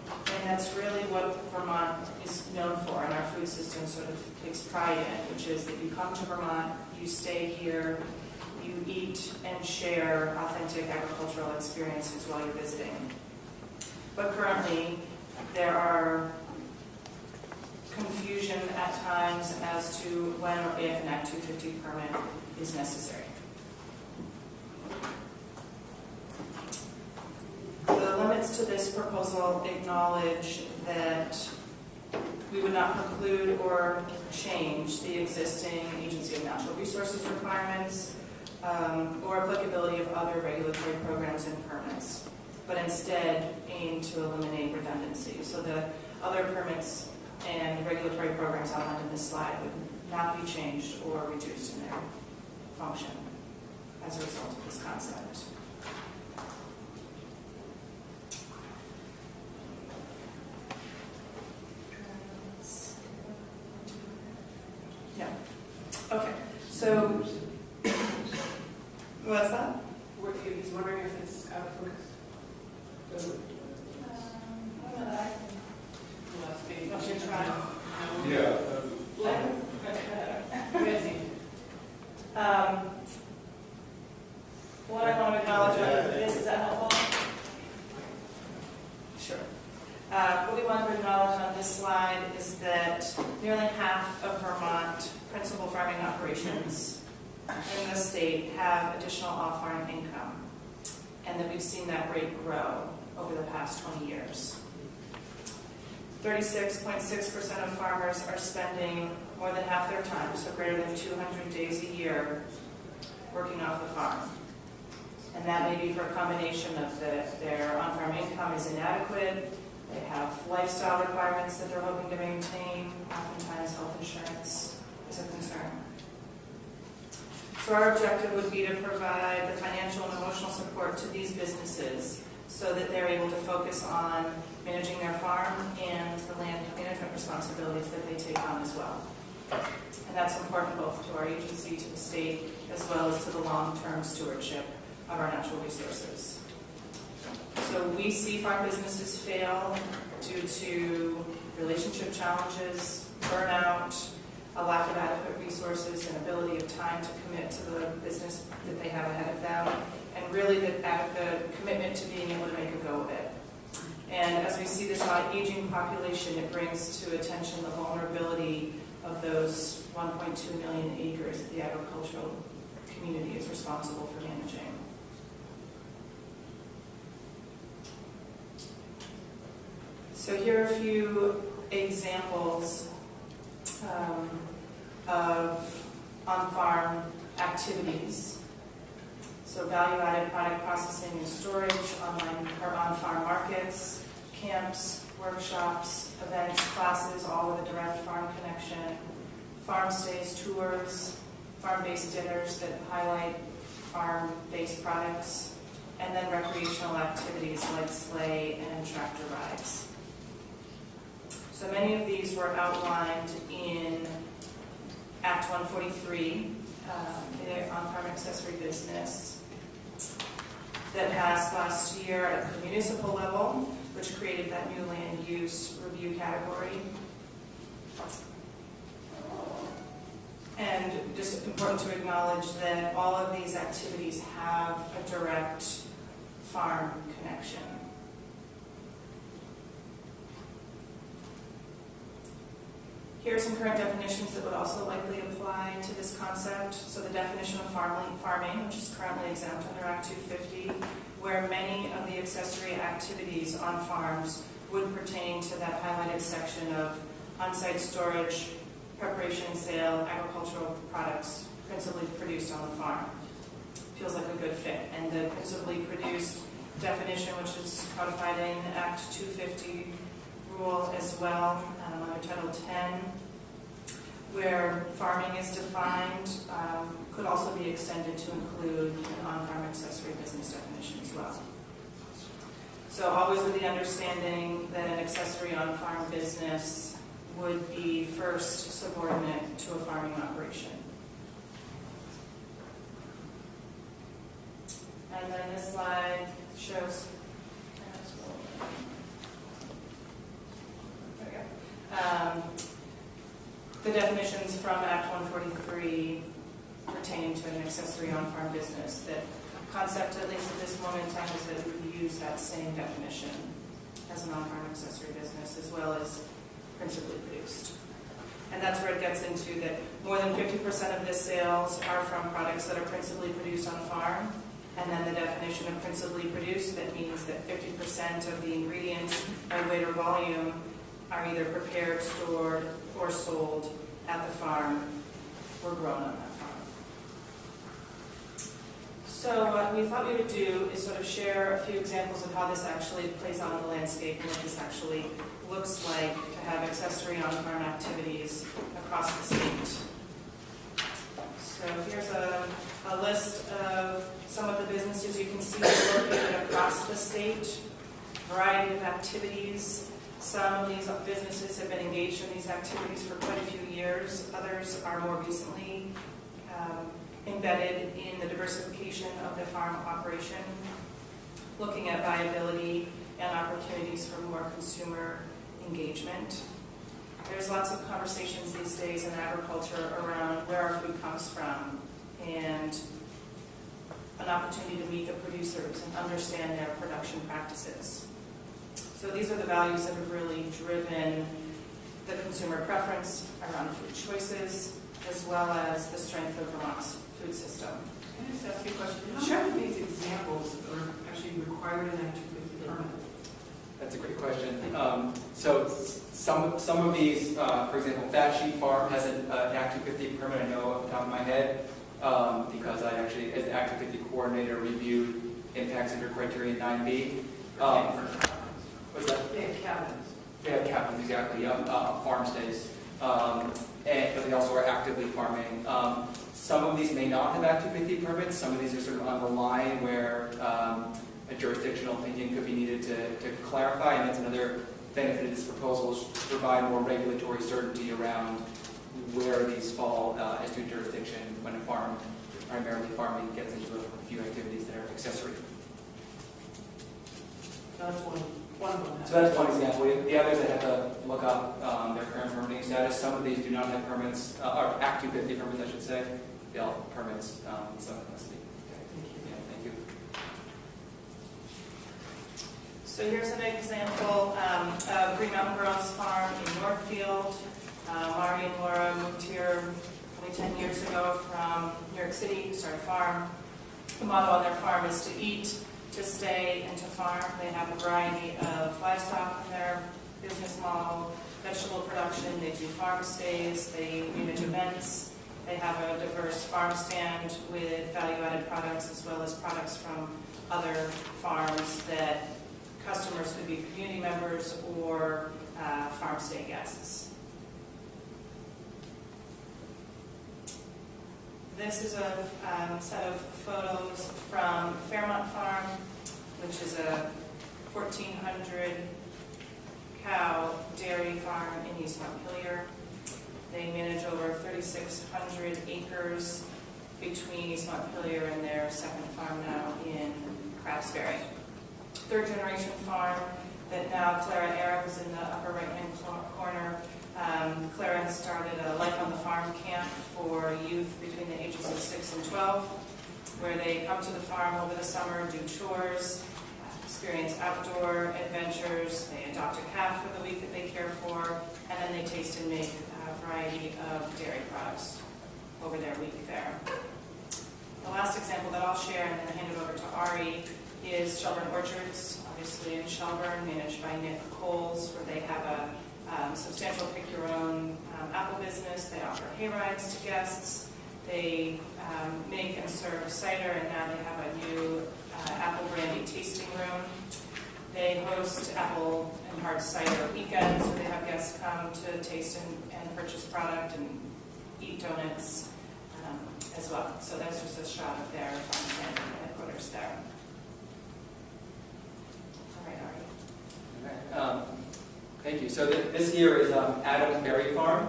And that's really what Vermont is known for, and our food system sort of takes pride in, which is that you come to Vermont, you stay here, you eat and share authentic agricultural experiences while you're visiting. But currently, there are confusion at times as to when or if an Act 250 permit is necessary. The limits to this proposal acknowledge that we would not preclude or change the existing Agency of Natural Resources requirements or applicability of other regulatory programs and permits, but instead aim to eliminate redundancy. So the other permits and regulatory programs outlined in this slide would not be changed or reduced in their function as a result of this concept. Yeah. Okay. So, what's that? He's wondering if it's out of focus. Want you to try? Yeah. What I want to acknowledge on this, is that helpful? Sure. What we want to acknowledge on this slide is that nearly half of Vermont principal farming operations in the state have additional off-farm income, and that we've seen that rate grow over the past 20 years. 36.6% of farmers are spending more than half their time, so greater than 200 days a year, working off the farm. And that may be for a combination of their on-farm income is inadequate, they have lifestyle requirements that they're hoping to maintain, oftentimes health insurance is a concern. So our objective would be to provide the financial and emotional support to these businesses so that they're able to focus on managing their farm and the land management responsibilities that they take on as well. And that's important both to our agency, to the state, as well as to the long-term stewardship of our natural resources. So we see farm businesses fail due to relationship challenges, burnout, a lack of adequate resources, and ability of time to commit to the business that they have ahead of them, and really the commitment to being able to make a go of it. And as we see this aging population, it brings to attention the vulnerability of those 1.2 million acres that the agricultural community is responsible for managing. So here are a few examples of on-farm activities. So value-added product processing and storage, online or on-farm markets, camps, workshops, events, classes, all with a direct farm connection, farm stays, tours, farm-based dinners that highlight farm-based products, and then recreational activities like sleigh and tractor rides. So many of these were outlined in Act 143, the on-farm accessory business, that passed last year at the municipal level, which created that new land use review category. And just important to acknowledge that all of these activities have a direct farm connection. Here are some current definitions that would also likely apply to this concept. So the definition of farming, which is currently exempt under Act 250, where many of the accessory activities on farms would pertain to that highlighted section of on-site storage, preparation and sale, agricultural products principally produced on the farm. Feels like a good fit. And the principally produced definition, which is codified in Act 250 rule as well, under Title 10, where farming is defined, could also be extended to include an on-farm accessory business definition as well. So always with the understanding that an accessory on-farm business would be first subordinate to a farming operation. And then this slide shows the definitions from Act 143 pertaining to an accessory on-farm business. The concept, at least at this moment in time, is that we would use that same definition as an on-farm accessory business as well as principally produced. And that's where it gets into that more than 50% of the sales are from products that are principally produced on farm. And then the definition of principally produced, that means that 50% of the ingredients by weight or volume are either prepared, stored, or sold at the farm or grown on that farm. So what we thought we would do is sort of share a few examples of how this actually plays out in the landscape and what this actually looks like to have accessory on-farm activities across the state. So here's a list of some of the businesses you can see located across the state, variety of activities. Some of these businesses have been engaged in these activities for quite a few years. Others are more recently embedded in the diversification of the farm operation, looking at viability and opportunities for more consumer engagement. There's lots of conversations these days in agriculture around where our food comes from and an opportunity to meet the producers and understand their production practices. So these are the values that have really driven consumer preference around food choices, as well as the strength of Vermont's food system. Can I just ask you a question? How Sure. many of these examples are actually required in Act 250 permit? That's a great question. So some of these, for example, Fat Sheep Farm has an Act 250 permit, I know off the top of my head, because I actually, as the Act 250 coordinator, reviewed impacts under criteria 9B. What's that? They have cabins. They have cabins, exactly, farm stays. But they also are actively farming. Some of these may not have Act 250 permits. Some of these are sort of on the line where a jurisdictional opinion could be needed to clarify, and that's another benefit of this proposal, is to provide more regulatory certainty around where these fall as to jurisdiction when a farm, primarily farming, gets into a few activities that are accessory. That's one of them. So that's one example. The others, I have to look up their current permitting status. Some of these do not have permits, or Act 250 permits, I should say. They all have permits in some capacity. Yeah, thank you. So here's an example of Green Mountain Girls Farm in Northfield. Mari and Laura moved here probably 10 years ago from New York City to start a farm. The motto on their farm is to eat, to stay, and to farm. They have a variety of livestock in their business model, vegetable production, they do farm stays, they manage events. They have a diverse farm stand with value-added products as well as products from other farms that customers could be community members or farm stay guests. This is a set of photos from Vermont Farm, which is a 1,400 cow dairy farm in East Montpelier. They manage over 3,600 acres between East Montpelier and their second farm now in Craftsbury. Third generation farm that now Clara Arab is in the upper right-hand corner. Clara has started a Life on the Farm camp for youth between the ages of 6 and 12, where they come to the farm over the summer, do chores, experience outdoor adventures, they adopt a calf for the week that they care for, and then they taste and make a variety of dairy products over their week there. The last example that I'll share, and then hand it over to Ari, is Shelburne Orchards, obviously in Shelburne, managed by Nick Coles, where they have a substantial pick-your-own apple business. They offer hay rides to guests. They make and serve cider, and now they have a new apple brandy tasting room. They host apple and hard cider weekends, where they have guests come to taste and purchase product and eat donuts as well. So that's just a shot of their farm stand and headquarters there. All right, Ari. Thank you. So this here is Adams Berry Farm,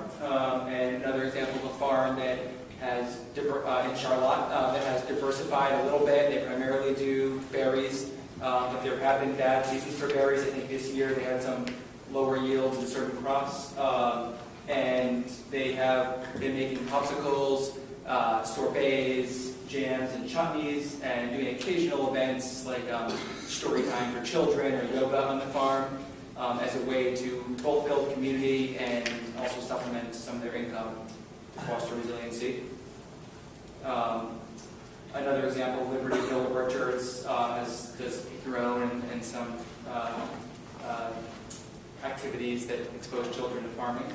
and another example of a farm that has, in Charlotte, that has diversified a little bit. They primarily do berries, but there have been bad seasons for berries. I think this year they had some lower yields in certain crops, and they have been making popsicles, sorbets, jams, and chutneys, and doing occasional events like story time for children or yoga on the farm, as a way to both build community and also supplement some of their income to foster resiliency. Another example, Liberty Hill Orchards has grown and some activities that expose children to farming.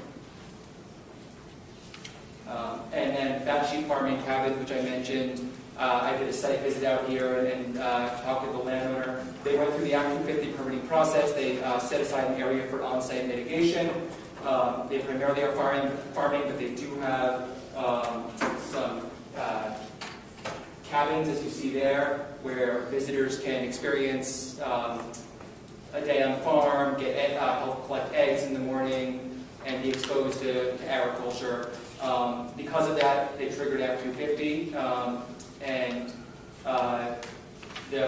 And then Fat Sheep Farming Cabin, which I mentioned. I did a site visit out here and talked with the landowner. They went through the Act 250 permitting process. They set aside an area for on-site mitigation. They primarily are farming, but they do have some cabins, as you see there, where visitors can experience a day on the farm, help collect eggs in the morning, and be exposed to agriculture. Because of that, they triggered Act 250.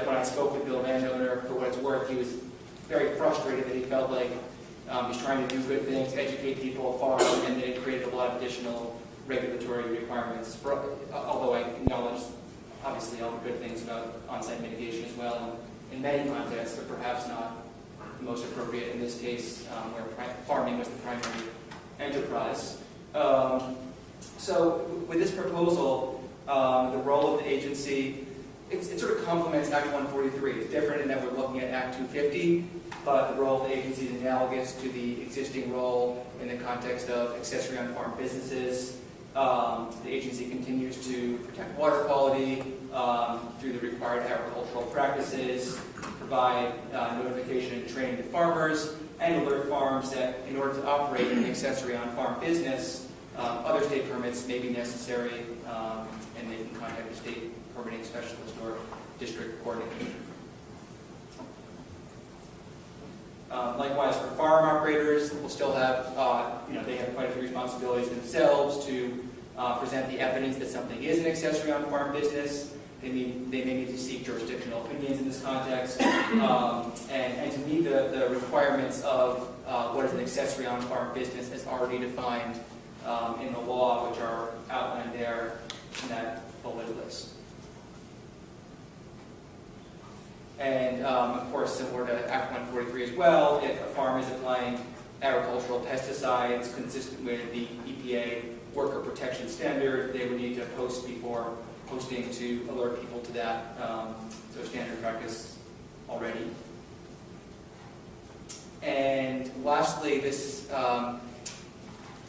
When I spoke with the landowner, for what it's worth, he was very frustrated that he felt like he's trying to do good things, educate people, farm, and it created a lot of additional regulatory requirements. Although I acknowledge, obviously, all the good things about on-site mitigation as well, in many contexts, but perhaps not the most appropriate in this case, where farming was the primary enterprise. So with this proposal, the role of the agency, it sort of complements Act 143. It's different in that we're looking at Act 250, but the role of the agency is analogous to the existing role in the context of accessory on-farm businesses. The agency continues to protect water quality through the required agricultural practices, provide notification and training to farmers, and alert farms that in order to operate an accessory on-farm business, other state permits may be necessary, and they can contact the state permitting specialist or district coordinator. Likewise, for farm operators, we'll still have, they have quite a few responsibilities themselves to present the evidence that something is an accessory on-farm business. They may need to seek jurisdictional opinions in this context, and to meet the requirements of what is an accessory on-farm business as already defined in the law, which are outlined there in that bullet list. And of course, similar to Act 143 as well, if a farm is applying agricultural pesticides consistent with the EPA worker protection standard, they would need to post before posting to alert people to that. So standard practice already. And lastly, this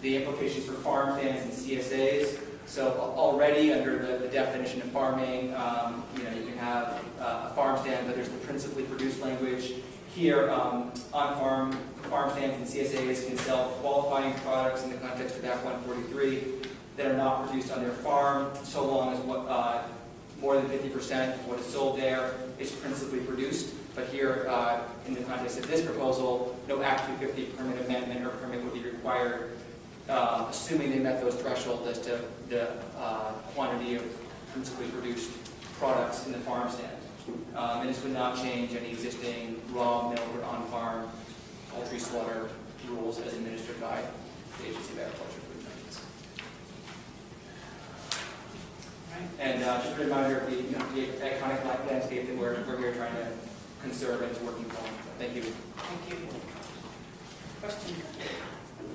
the implications for farm stands and CSAs. So already under the definition of farming, you can have a farm stand, but there's the principally produced language. Here, on-farm farm stands and CSAs can sell qualifying products in the context of Act 143 that are not produced on their farm, so long as more than 50% of what is sold there is principally produced. But here, in the context of this proposal, no Act 250 permit amendment or permit would be required, assuming they met those thresholds as to the quantity of principally produced products in the farm stand. And this would not change any existing raw, milk, or on-farm poultry slaughter rules as administered by the Agency of Agriculture Food and Environment. And just a reminder of the iconic landscape that we're here trying to conserve and is working for. Thank you. Thank you. Question?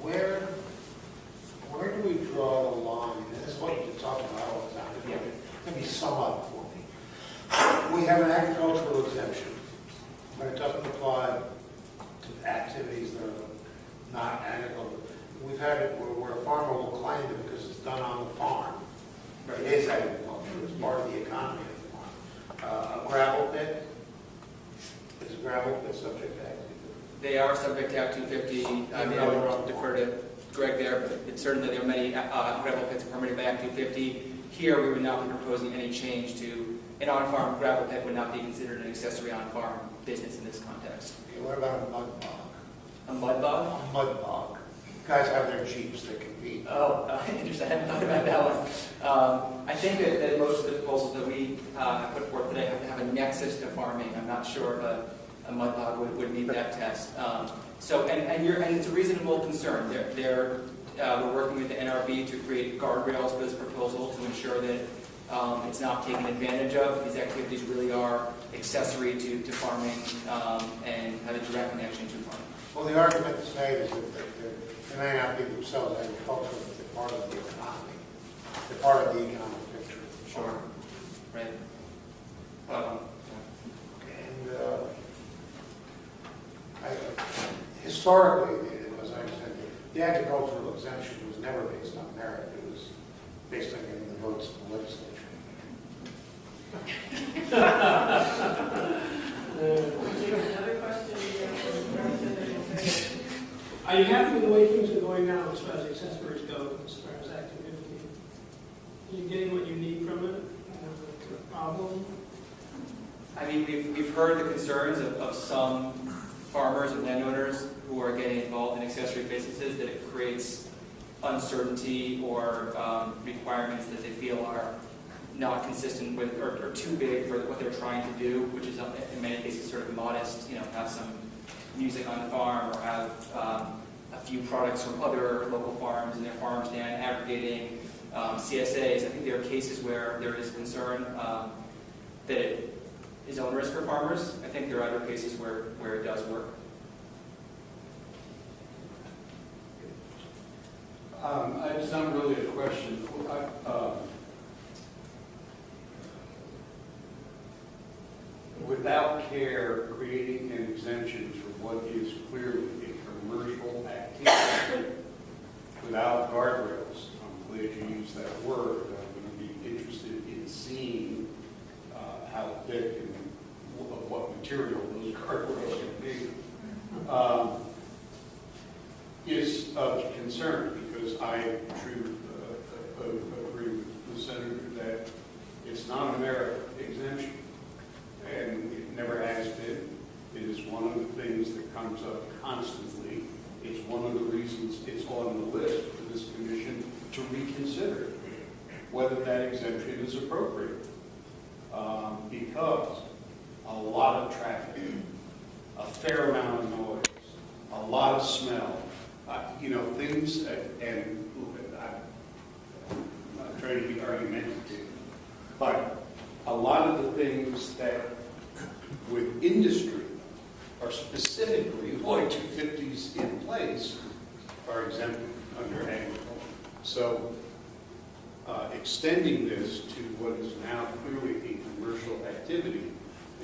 Where do we draw the line? This is what you talk about all the time. Yeah. Let me sum up for me. We have an agricultural exemption, but it doesn't apply to activities that are not agricultural. We've had it where a farmer will claim it because it's done on the farm. But it is agriculture. It's part of the economy of the farm. A gravel pit, is a gravel pit subject to Act 250? They are subject to Act 250. I mean, I would defer to Greg there, but it's certain that there are many gravel pits permitted by Act 250. Here, we would not be proposing any change to an on-farm gravel pit would not be considered an accessory on-farm business in this context. Okay, what about a mud bog? A mud bog? A mud bog. Guys have their Jeeps that compete. Oh, interesting. I hadn't thought about that one. I think that most of the proposals that we have put forth today have to have a nexus to farming. I'm not sure if a mud bog would meet that test. So, and it's a reasonable concern. We're working with the NRB to create guardrails for this proposal to ensure that it's not taken advantage of. These activities really are accessory to farming and have a direct connection to farming. Well, the argument that's made is that they may not be themselves agricultural, but they're part of the economy. They're part of the economic picture. Sure. Right. Historically, as I said, the agricultural exemption was never based on merit. It was based on getting the votes in the legislature. Another question? Are you happy with the way things are going now as far as accessories go, as far as Act 250? Are you getting what you need from it? Problem? I mean, we've heard the concerns of some farmers and landowners who are getting involved in accessory businesses, that it creates uncertainty or requirements that they feel are not consistent with or too big for what they're trying to do, which is in many cases sort of modest, have some music on the farm or have a few products from other local farms in their farm stand aggregating CSAs. I think there are cases where there is concern that it is onerous for farmers. I think there are other cases where it does work. It's not really a question. Without care, creating an exemption for what is clearly a commercial activity without guardrails, I'm glad you used that word. I'm going to be interested in seeing how thick and what material those guardrails can be. Is of concern, because I agree with the Senator that it's not an American exemption, and it never has been. It is one of the things that comes up constantly. It's one of the reasons it's on the list for this commission to reconsider whether that exemption is appropriate. Because a lot of traffic, a fair amount of noise, a lot of smell, things, and I'm not trying to be argumentative, but a lot of the things that with industry are specifically why 250s in place are exempt under agriculture. So extending this to what is now clearly a commercial activity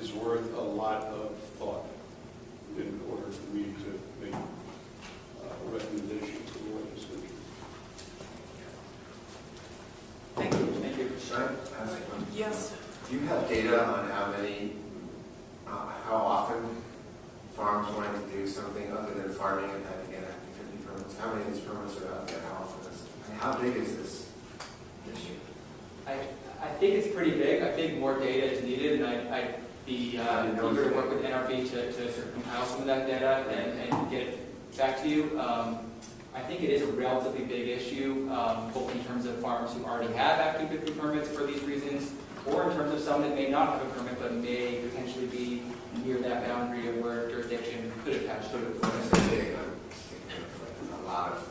is worth a lot of thought in order for me to make a recommendation to the legislature. Thank you. Thank you. Yes. Do you have data on how often farms want to do something other than farming and had to get Act 250 permits? How many of these permits are out there? How often is it? And how big is this issue? I think it's pretty big. I think more data is needed, and I'd be eager to work with NRP to sort of compile some of that data and get it back to you. I think it is a relatively big issue, both in terms of farms who already have Act 250 permits for these reasons, or in terms of some that may not have a permit but may potentially be near that boundary of where jurisdiction could attach to it. A lot of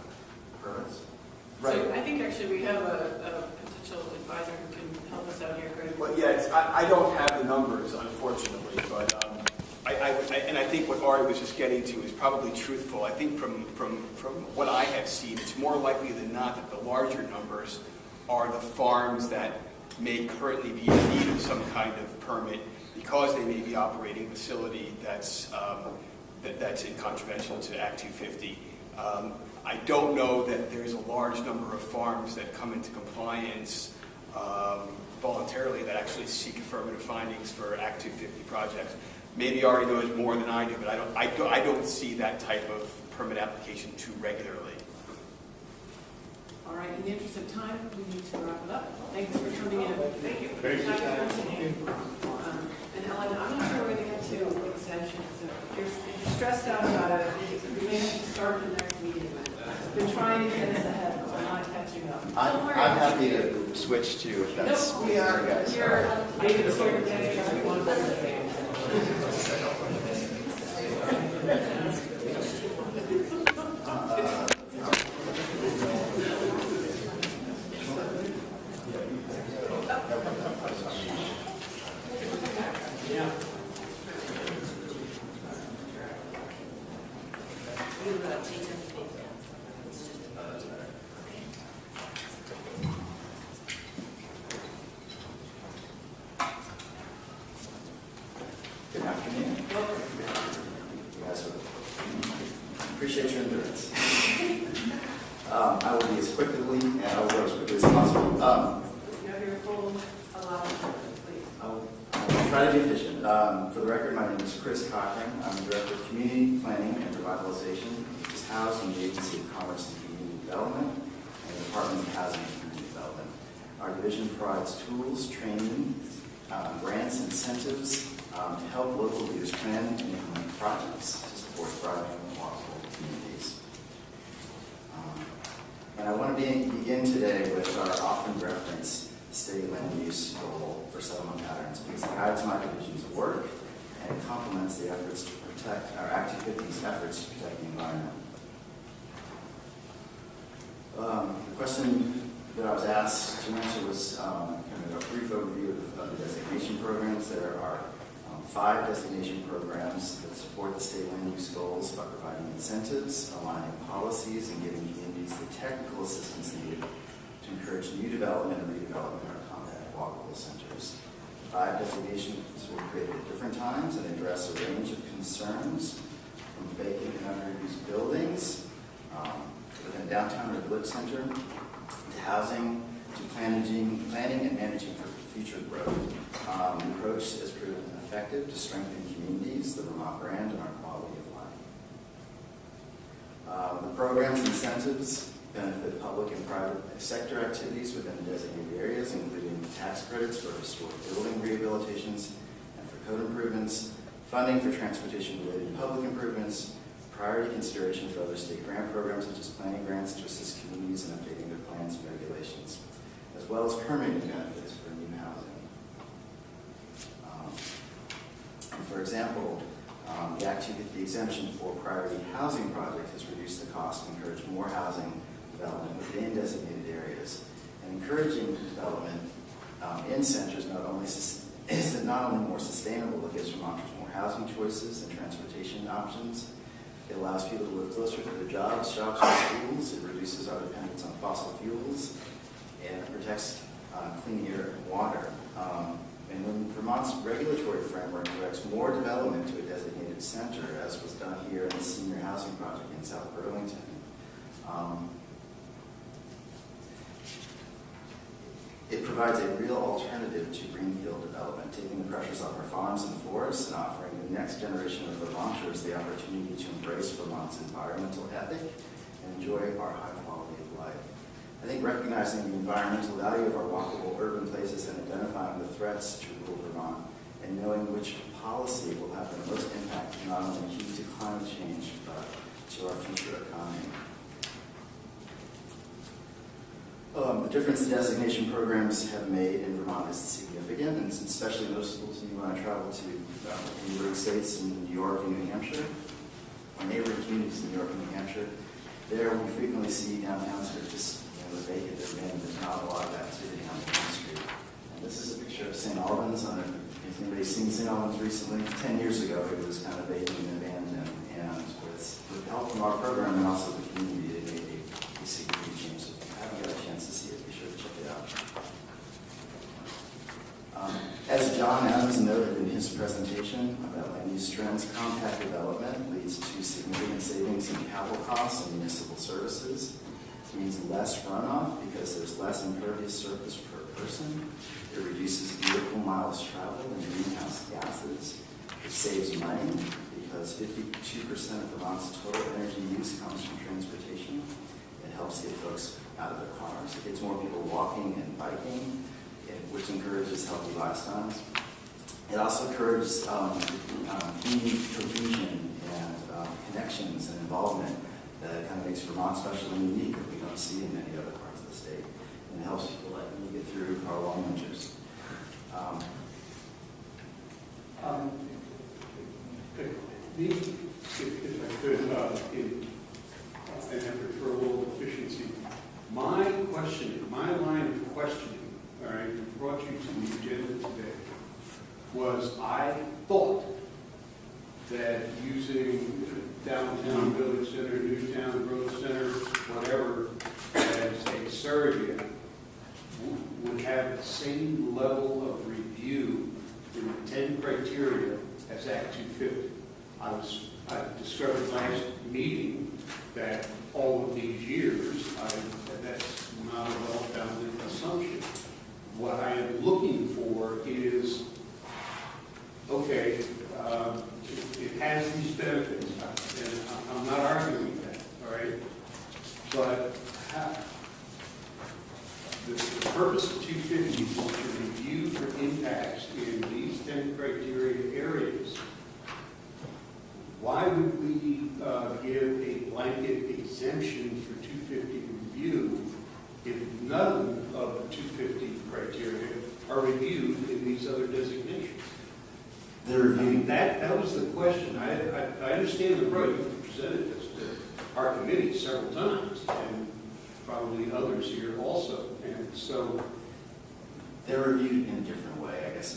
permits. Right. So I think actually we have a potential advisor who can help us out here, Greg. Well, yeah, I don't have the numbers, unfortunately, but I think what Ari was just getting to is probably truthful. I think from what I have seen, it's more likely than not that the larger numbers are the farms that may currently be in need of some kind of permit because they may be operating a facility that's in contravention to Act 250. I don't know that there's a large number of farms that come into compliance voluntarily that actually seek affirmative findings for Act 250 projects. Maybe Ari knows more than I do, but I don't see that type of permit application too regularly. All right, in the interest of time, we need to wrap it up. Thanks for coming in. Thank you. Thank you. And Ellen, I'm not sure we're going to get to extensions. If you're stressed out about it, we may have to start the next meeting. I've been trying to get us ahead, but I'm not catching up. I'm happy to switch to if that's No, we are. guys. David's here today. Everyone. Good afternoon. You guys appreciate your endurance. I will be as quickly and I will go as quickly as possible. You have your full allowance, please. I'll try to be efficient. For the record, my name is Chris Cochran. I'm the Director of Community Planning and Revitalization, which is housed in the Agency of Commerce and Community Development and the Department of Housing and Community Development. Our division provides tools, training, grants, incentives to help local leaders plan and implement projects to support thriving, walkable communities. And I want to begin today with our often referenced state land use goal for settlement patterns because it guides my division's work and it complements the efforts to protect our Act 250's efforts to protect the environment. The question that I was asked to answer was kind of a brief overview of the designation programs. There are 5 designation programs that support the state land use goals by providing incentives, aligning policies, and giving communities the technical assistance needed to encourage new development and redevelopment in our compact walkable centers. 5 designations were created at different times and address a range of concerns from vacant and underused buildings within downtown or village center to housing to planning and managing for future growth. The approach has proven effective to strengthen communities, the Vermont brand, and our quality of life. The program's incentives benefit public and private sector activities within designated areas, including tax credits for historic building rehabilitations and for code improvements, funding for transportation-related public improvements, priority consideration for other state grant programs such as planning grants to assist communities in updating their plans and regulations, as well as permitting benefits for new housing. For example, the Act 250 exemption for priority housing projects has reduced the cost and encouraged more housing development within designated areas. And encouraging development in centers is not only more sustainable, but gives Vermonters more housing choices and transportation options. It allows people to live closer to their jobs, shops, and schools. It reduces our dependence on fossil fuels, and it protects clean air and water. And when Vermont's regulatory framework directs more development to a designated center, as was done here in the senior housing project in South Burlington, it provides a real alternative to greenfield development, taking the pressures off our farms and forests and offering the next generation of Vermonters the opportunity to embrace Vermont's environmental ethic and enjoy our high quality of life. I think recognizing the environmental value of our walkable urban places and identifying the threats to rural Vermont and knowing which policy will have the most impact not only to climate change but to our future economy. The difference the designation programs have made in Vermont is significant, and it's especially noticeable to you when I travel to neighboring states in New York and New Hampshire, or neighboring communities in New York and New Hampshire. There we frequently see downtowns that are just vacant, there's not a lot of activity on Main Street. And this is a picture of St. Albans. I don't know if anybody's seen St. Albans recently. 10 years ago it was kind of vacant and abandoned, and with help from our program and also the community, they made a significant change. So if you haven't got a chance to see it, be sure to check it out. As John Adams noted in his presentation about land use trends, compact development leads to significant savings in capital costs and municipal services. It means less runoff because there's less impervious surface per person. It reduces vehicle miles traveled and greenhouse gases. It saves money because 52% of Vermont's total energy use comes from transportation. It helps get folks out of their cars. It gets more people walking and biking, which encourages healthy lifestyles. It also encourages community cohesion and connections and involvement that kind of makes Vermont special and unique that we don't see in many other parts of the state, and helps people like me get through our long winters. If I could, in an effort for a little efficiency, my line of questioning, all right, brought you to the agenda today, was I thought that using downtown village center, Newtown growth center, whatever, as a surrogate would have the same level of review in the 10 criteria as Act 250. I discovered last meeting that all of these years, that's not a well-founded assumption. What I am looking for is, okay, it has these benefits, and I'm not arguing that, all right? But the purpose of 250 is to review for impacts in these 10 criteria areas. Why would we give a blanket exemption for 250 review if none of the 250 criteria are reviewed in these other designations? That was the question. I understand the approach. You've presented this to our committee several times, and probably others here also. And so they're reviewed in a different way, I guess.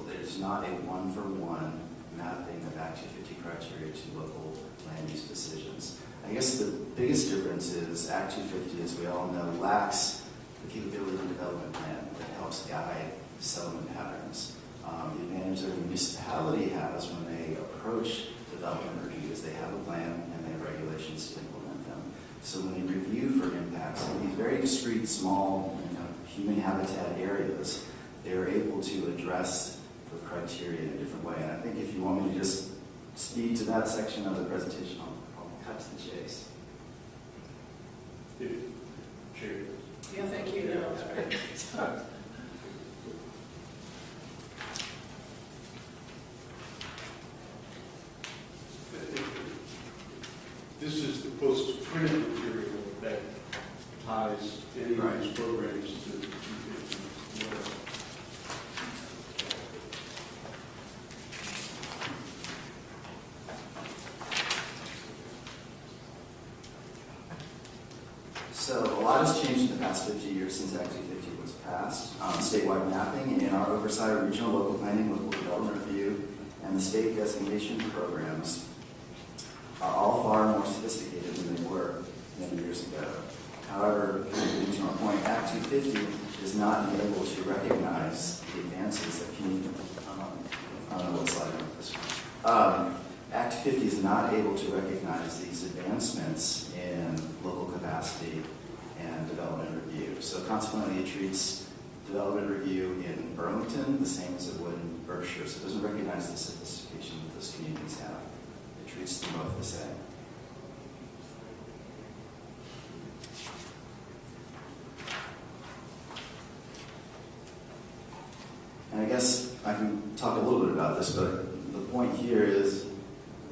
There's not a one-for-one mapping of Act 250 criteria to local land use decisions. I guess the biggest difference is Act 250, as we all know, lacks the capability development plan that helps guide settlement patterns. The advantage that a municipality has when they approach development review is they have a plan and they have regulations to implement them. So when they review for impacts in these very discrete, small, human habitat areas, they are able to address the criteria in a different way. And I think if you want me to just speed to that section of the presentation, I'll cut to the chase. Yeah, thank you. No, This is the post-printed material that ties any of these programs to 250. So a lot has changed in the past 50 years since Act 250 was passed. Statewide mapping and our oversight of regional local planning, local development review, and the state designation programs are all far more sophisticated than they were many years ago. However, to our point, Act 250 is not able to recognize the advances that community, I don't know what slide I'm on this one. Act 250 is not able to recognize these advancements in local capacity and development review. So consequently, it treats development review in Burlington the same as it would in Berkshire. So it doesn't recognize the sophistication that those communities have. It treats them both the same. And I guess I can talk a little bit about this, but the point here is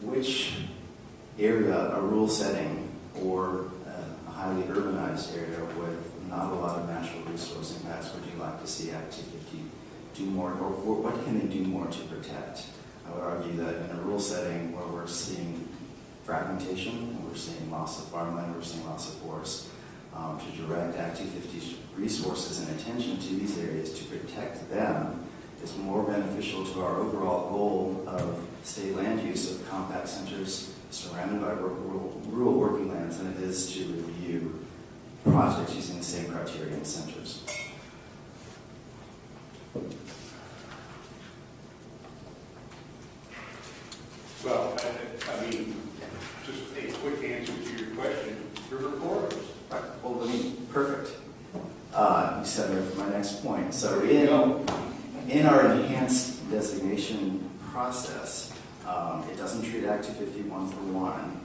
which area, a rural setting, or a highly urbanized area with not a lot of natural resource impacts would you like to see Act 250 do more, or what can they do more to protect? I would argue that in a rural setting where we're seeing fragmentation, and we're seeing loss of farmland, we're seeing loss of forest, to direct Act 250's resources and attention to these areas to protect them is more beneficial to our overall goal of state land use of compact centers surrounded by rural working lands than it is to review projects using the same criteria in centers. Well, I mean, just a quick answer to your question, river corridors. Right. Well, I mean, perfect. You set me up for my next point. So in our enhanced designation process, it doesn't treat Act 250 one for one.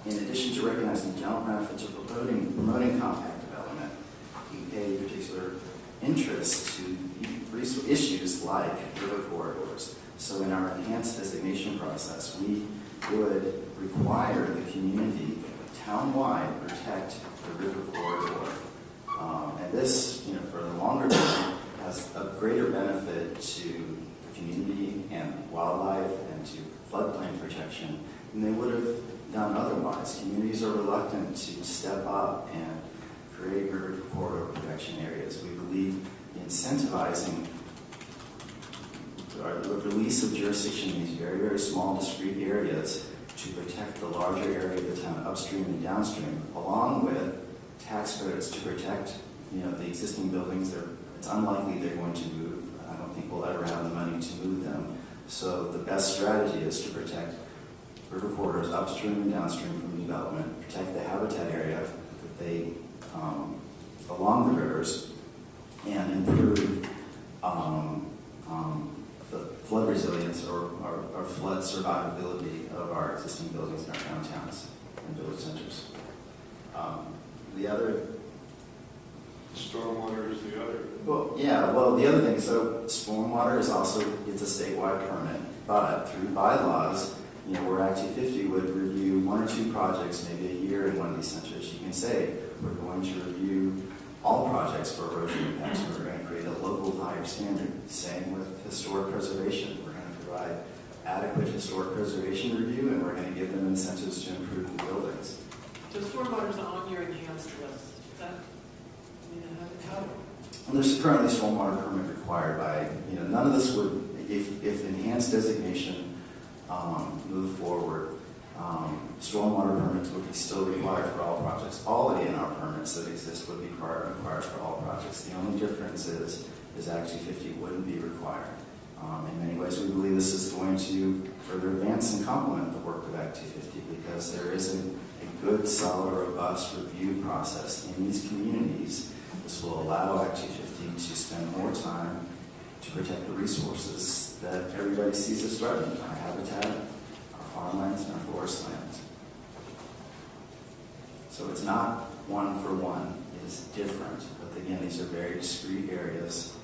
In addition to recognizing the general benefits of promoting compact development, we pay particular interest to issues like river corridors. So in our enhanced designation process, we would require the community townwide protect the river corridor. And this, for the longer term, has a greater benefit to the community and wildlife and to floodplain protection than they would have done otherwise. Communities are reluctant to step up and create river corridor protection areas. We believe incentivizing the release of jurisdiction in these very, very small, discrete areas to protect the larger area of the town upstream and downstream, along with tax credits to protect the existing buildings. It's unlikely they're going to move. I don't think we'll ever have the money to move them. So the best strategy is to protect river corridors upstream and downstream from development, protect the habitat area that they along the rivers, and improve the flood resilience or flood survivability of our existing buildings in our downtowns and village centers. The other Stormwater is the other. Well, the other thing, so stormwater is also, it's a statewide permit, but through bylaws, where Act 250 would review one or two projects maybe a year in one of these centers, you can say, we're going to review all projects for erosion impacts, and we're going to create a local higher standard. Same with historic preservation. We're going to provide adequate historic preservation review, and we're going to give them incentives to improve the buildings. So stormwater's on your enhanced list. Is that, how? And there's currently a stormwater permit required by, none of this would, if enhanced designation moved forward, Stormwater permits would be still required for all projects. All of the NR permits that exist would be required for all projects. The only difference is Act 250 wouldn't be required. In many ways, we believe this is going to further advance and complement the work of Act 250 because there is a good, solid, robust review process in these communities. This will allow Act 250 to spend more time to protect the resources that everybody sees as threatened: our habitat, our farmlands, and our forest lands. So it's not one for one, it is different. But again, these are very discrete areas,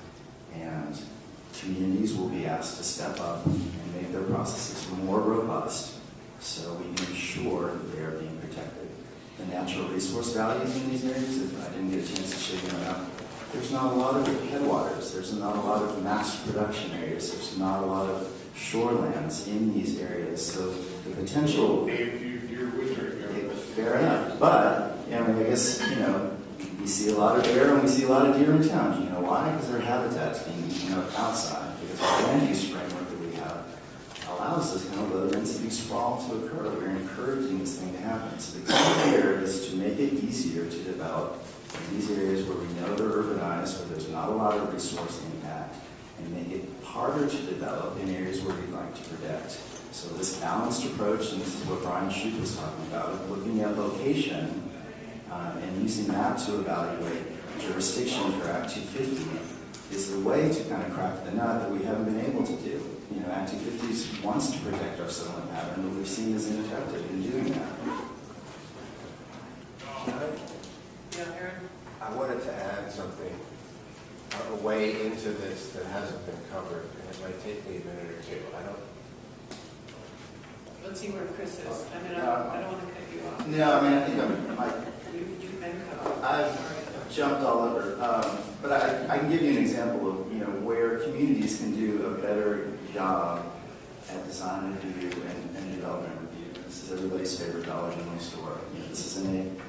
and communities will be asked to step up and make their processes more robust so we can ensure that they are being protected. The natural resource values in these areas, if I didn't get a chance to show you enough, there's not a lot of headwaters, there's not a lot of mass production areas, there's not a lot of shorelands in these areas, so the potential... Fair enough, but, I guess, we see a lot of bear and we see a lot of deer in town. Do you know why? Because their habitat's being eaten up outside, because the land use framework that we have allows this kind of low density sprawl to occur. We're encouraging this thing to happen. So the key here is to make it easier to develop in these areas where we know they're urbanized, where there's not a lot of resource impact, and make it harder to develop in areas where we'd like to protect. So this balanced approach, and this is what Brian Shoup was talking about, looking at location and using that to evaluate jurisdiction for Act 250 is the way to kind of crack the nut that we haven't been able to do. Act 250 wants to protect our settlement pattern, but we've seen as ineffective in doing that. Yeah, Aaron? I wanted to add something, a way into this that hasn't been covered, and it might take me a minute or two. Let's see where Chris is. I mean, I don't want to cut you off. No, I think You've been cut off. I've jumped all over, but I can give you an example of where communities can do a better job at design review and development review. This is everybody's favorite Dollar General store. This is in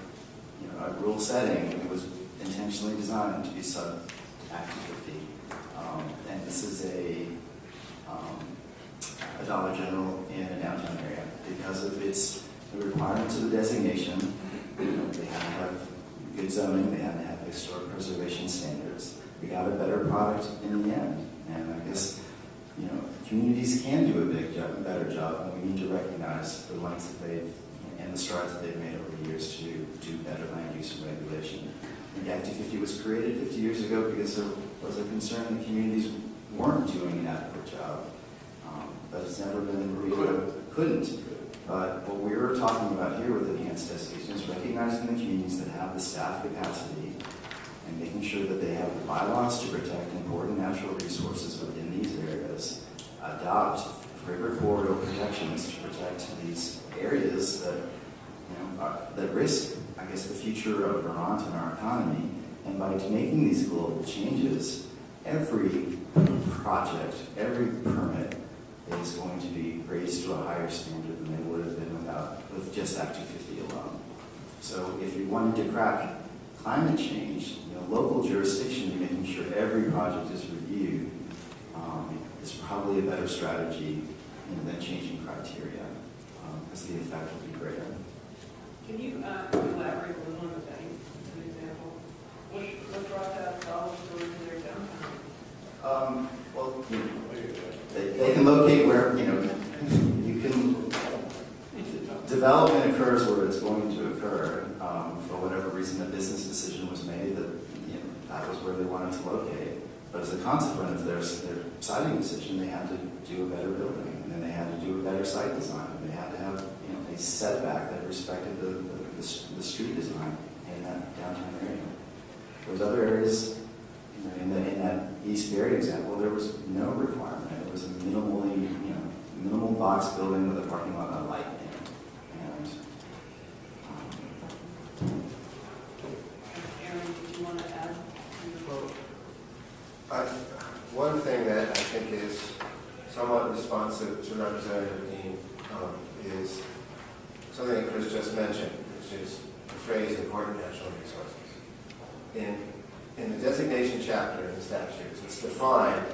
a rural setting. It was intentionally designed to be sub Act 250, and this is a Dollar General in a downtown area because of the requirements of the designation. They had to have good zoning, they had to have historic preservation standards. We got a better product in the end, and I guess communities can do a better job, and we need to recognize the lengths that they've and the strides that they've made over the years to do better land use and regulation. I think Act 250 was created 50 years ago because there was a concern that communities weren't doing an adequate job. But it's never been couldn't. But what we were talking about here with enhanced designation is recognizing the communities that have the staff capacity and making sure that they have the bylaws to protect important natural resources within these areas, adopt river corridor protections to protect these areas that that risk, I guess, the future of Vermont and our economy. And by making these global changes, every project, every permit is going to be raised to a higher standard than they would have been with just Act 250 alone. So if you wanted to crack climate change, local jurisdiction, making sure every project is reviewed, is probably a better strategy than changing criteria, because the effect will be greater. Can you elaborate a little on the bank, as an example? What brought that dollar store into their downtown? Well, they can locate where, you can, development occurs where it's going to occur. For whatever reason, a business decision was made that, that was where they wanted to locate. But as a consequence of their siting decision, they had to do a better building, and then they had to do a better site design, and they had to have, a setback that respected the street design in that downtown area. There's other areas, in that East Barry example, there was no requirement. It was a minimal box building with a parking lot and a light in it. Aaron, did you want to add? One thing that I think is somewhat responsive to Representative Dean is something that Chris just mentioned, which is the phrase important natural resources. In the designation chapter in the statutes, it's defined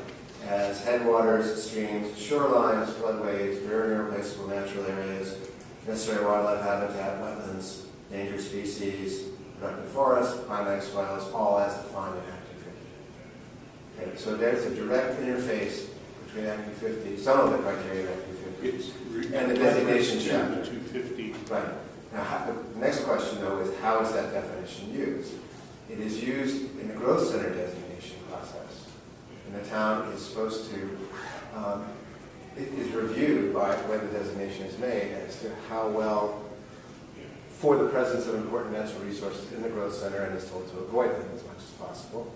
as headwaters, streams, shorelines, floodways, very irreplaceable natural areas, necessary wildlife habitat, wetlands, endangered species, productive forests, climax soils, all as defined in Act 250. Okay, so there's a direct interface between Act 250, some of the criteria of Act 250, and the designation chapter. 250. Right. Now, the next question, though, is how is that definition used? It is used in the growth center designation process. And the town is supposed to, it is reviewed by when the designation is made as to how well, for the presence of important natural resources in the growth center, and is told to avoid them as much as possible,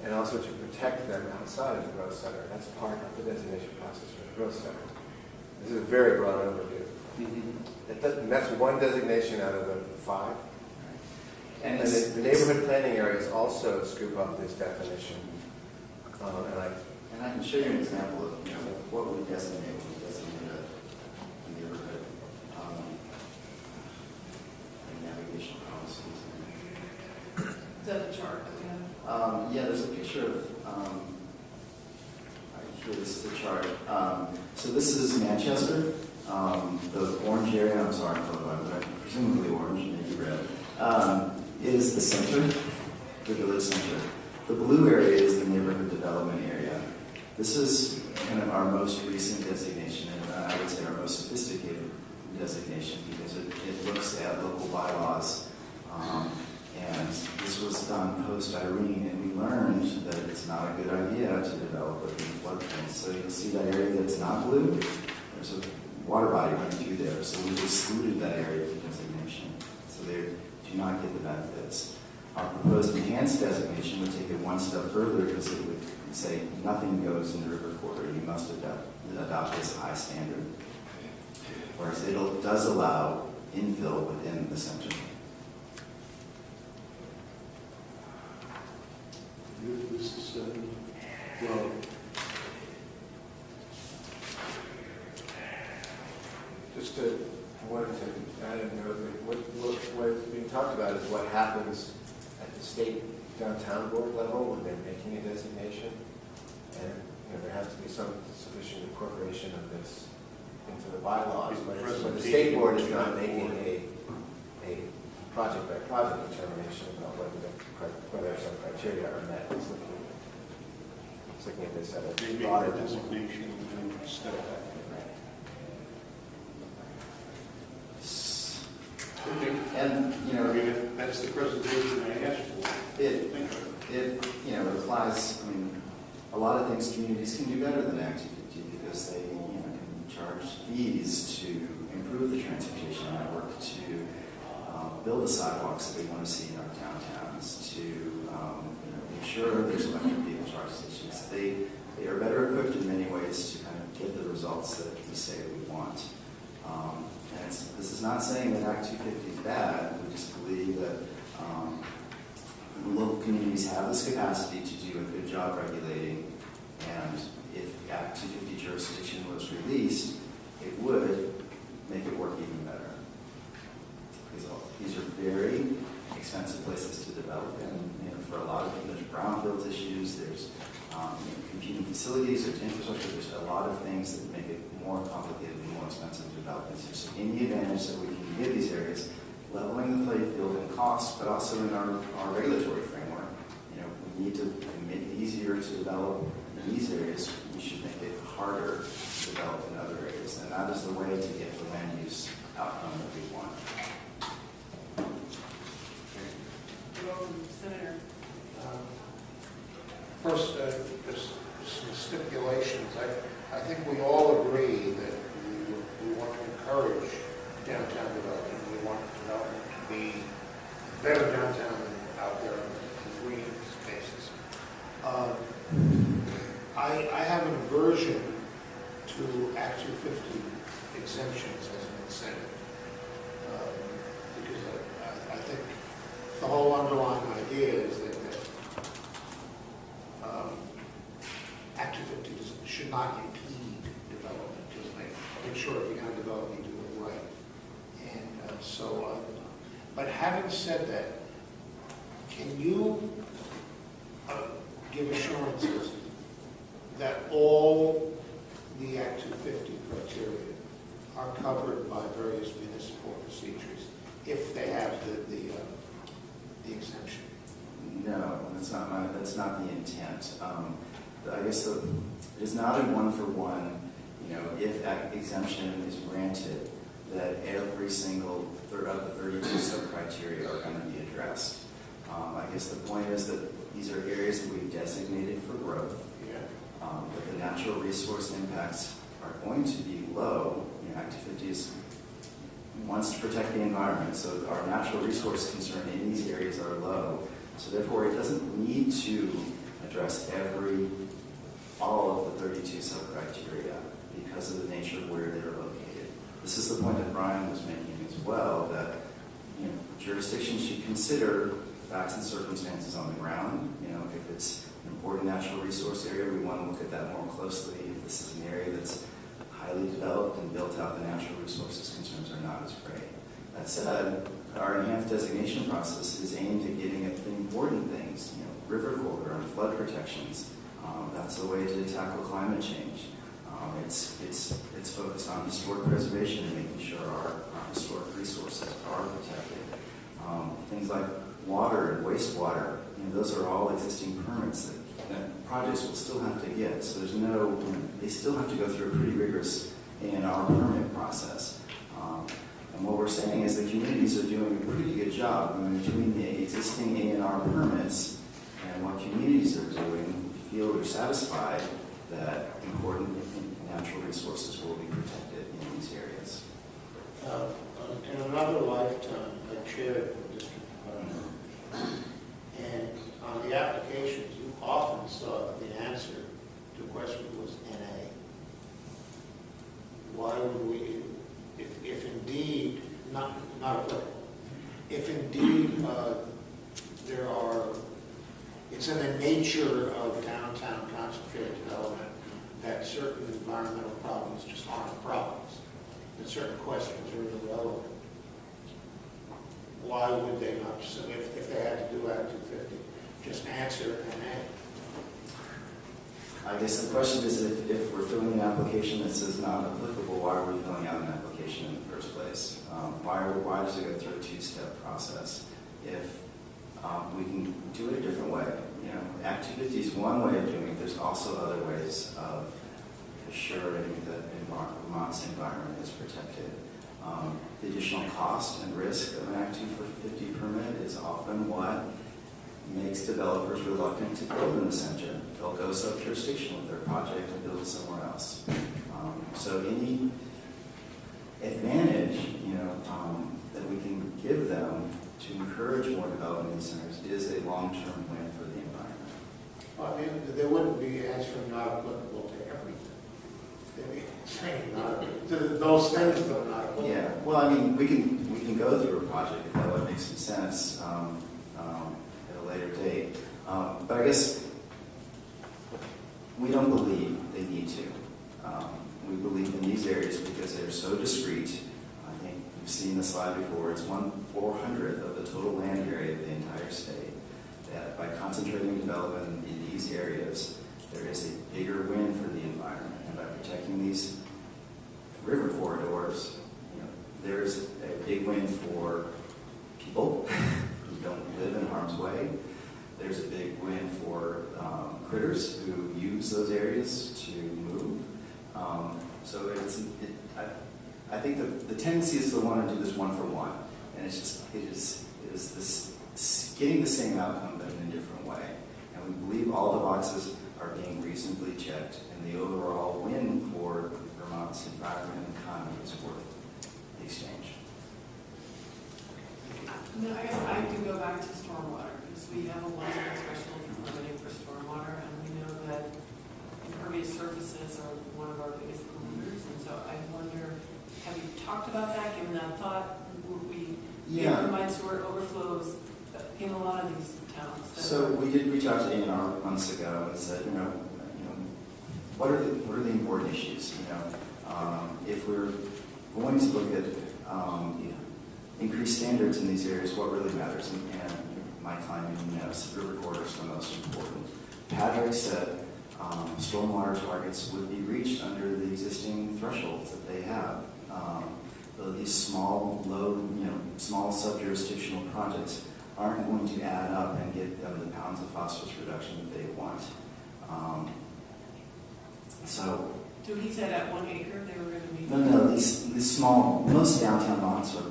and also to protect them outside of the growth center. That's part of the designation process for the growth center. This is a very broad overview. And that's one designation out of the 5. And the neighborhood planning areas also scoop up this definition. And I can show you an example of what we designate when we designate a neighborhood and navigation policies. Is that the chart that we have? Yeah, there's a picture of, here, this is the chart. So this is Manchester. The orange area, I'm sorry, but presumably orange, maybe red, is the center, the village center. The blue area is the neighborhood development area. This is kind of our most recent designation, and I would say our most sophisticated designation, because it looks at local bylaws. And this was done post-Irene, and we learned that it's not a good idea to develop within floodplains. So you'll see that area that's not blue, there's a water body running through there, so we excluded that area of the designation. So they do not get the benefits. Our proposed enhanced designation would take it one step further, because it would say nothing goes in the river corridor. You must adopt this high standard. Whereas it does allow infill within the center. This is, well, Just to, I wanted to add a note that what's being talked about is what happens at the state downtown board level when they're making a designation. And there has to be some sufficient incorporation of this into the bylaws. But the state board is not making a project-by-project determination about whether some criteria are met. It's looking at this at a broader designation and step back. And That's the presentation I asked for. It applies. I mean, a lot of things communities can do better than Act 250 because they can charge fees to improve the transportation network, to build the sidewalks that we want to see in our downtowns, to make sure there's electric vehicle charge stations. They are better equipped in many ways to kind of get the results that we say we want. And this is not saying that Act 250 is bad. We just believe that local communities have this capacity to do a good job regulating, and if Act 250 jurisdiction was released, it would make it work even better. Because these are very expensive places to develop in. For a lot of them, there's brownfields issues, there's competing facilities, there's infrastructure, there's a lot of things that make it more complicated and more expensive to develop. So in the advantage that we can give these areas, leveling the playing field in costs, but also in our regulatory framework. We need to make it easier to develop in these areas. We should make it harder to develop in other areas. And that is the way to get the land use outcome that we want. Senator. First, just some stipulations. I think we all agree that we want to encourage downtown development. We want development to be better downtown than out there in green spaces. I have an aversion to Act 250 exemptions as an incentive. Because I think the whole underlying idea is that Act 250 should not impede development. Just make sure if you're going to develop, you do it right. And but having said that, can you give assurances that all the Act 250 criteria are covered by various municipal procedures if they have the exemption. No, that's not the intent. I guess it is not a one-for-one, if exemption is granted, that every single of the 32 sub-criteria are going to be addressed. I guess the point is that these are areas that we've designated for growth, but the natural resource impacts are going to be low. Act 250 wants to protect the environment, so our natural resource concern in these areas are low. So therefore, it doesn't need to address all of the 32 sub-criteria because of the nature of where they're located. This is the point that Brian was making as well, that jurisdictions should consider facts and circumstances on the ground. If it's an important natural resource area, we want to look at that more closely. If this is an area that's highly developed and built out, the natural resources concerns are not as great. That said, our enhanced designation process is aimed at getting at the important things, river corridor and flood protections. That's a way to tackle climate change. It's focused on historic preservation and making sure our historic resources are protected. Things like water and wastewater, those are all existing permits that projects will still have to get. So they still have to go through a pretty rigorous A&R permit process. And what we're saying is the communities are doing a pretty good job. Between the existing A&R permits and what communities are doing, we feel we're satisfied that important natural resources will be protected in these areas. In another lifetime, I chaired the district department, and on the applications, you often saw that the answer to the question was NA. Why would we, if indeed, not applicable, if indeed it's in the nature of downtown concentrated development that certain environmental problems just aren't problems, that certain questions are irrelevant. Why would they not, so if they had to do Act 250, just answer NA? I guess the question is if we're filling an application that says not applicable, why are we filling out an application in the first place? Why does it go through a two-step process? If we can do it a different way. Act 250 is one way of doing it. There's also other ways of assuring that Vermont's environment is protected. The additional cost and risk of an Act 250 permit is often what makes developers reluctant to build in the center. They'll go sub-jurisdiction with their project and build somewhere else. So any advantage, that we can give them to encourage more development in centers is a long-term win for the environment. Well, I mean, there wouldn't be answering not applicable to everything. They'd be saying not to those things that are not applicable. Yeah. Well, I mean, we can go through a project if that would make some sense at a later date. But I guess we don't believe they need to. We believe in these areas because they're so discrete. I think you've seen the slide before. It's 1/400th of the total land area of the entire state. That by concentrating development in these areas, there is a bigger win for the environment. And by protecting these river corridors, there's a big win for people who don't live in harm's way. There's a big win for critters who use those areas to move. So I think the tendency is to want to do this one for one, and it is this getting the same outcome but in a different way. And we believe all the boxes are being reasonably checked, and the overall win for Vermont's environment and economy is worth the exchange. No, I guess I do go back to stormwater, because we have a lot of special permitting for stormwater, and we know that impervious surfaces are one of our biggest polluters, and so I wonder, have you talked about that, given that thought? Mine sewer overflows in a lot of these towns. So we did reach out to A&R months ago and said, what are the important issues? If we're going to look at increased standards in these areas, what really matters? And my climbing, river corridors are the most important. Patrick said stormwater targets would be reached under the existing thresholds that they have. These small, small sub-jurisdictional projects aren't going to add up and get them the pounds of phosphorus reduction that they want. So. So he said at 1 acre they were going to be. No, these small, most downtown lots are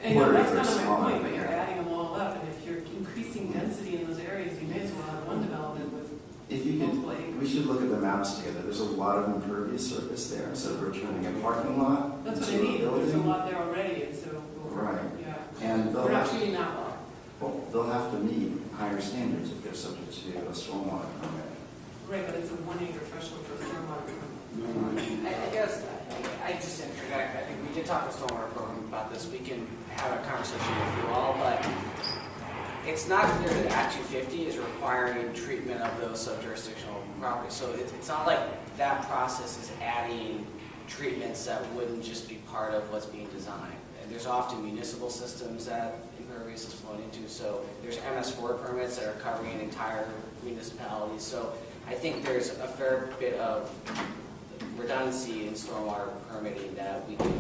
I know, that's quarter kind acre of my small. point, but you're adding them all up, and if you're increasing density in those areas, you may as well have one development with If you multiple could, acres. we should look at the maps together. There's a lot of impervious surface there, so we're turning a parking lot That's what I into a mean, there's a building. lot there already, and so, Right. yeah. And they'll We're not have, shooting that lot. well, they'll have to meet higher standards if they're subject to a stormwater permit. Right, but it's a 1 acre threshold for a stormwater permit. I guess, I just interject, I think we did talk to Stormwater Program about this, we can have a conversation with you all, but it's not clear that Act 250 is requiring treatment of those sub-jurisdictional properties, so it's not like that process is adding treatments that wouldn't just be part of what's being designed. And there's often municipal systems that impervious is flowing into, so there's MS4 permits that are covering entire municipalities, so I think there's a fair bit of redundancy in stormwater permitting that we can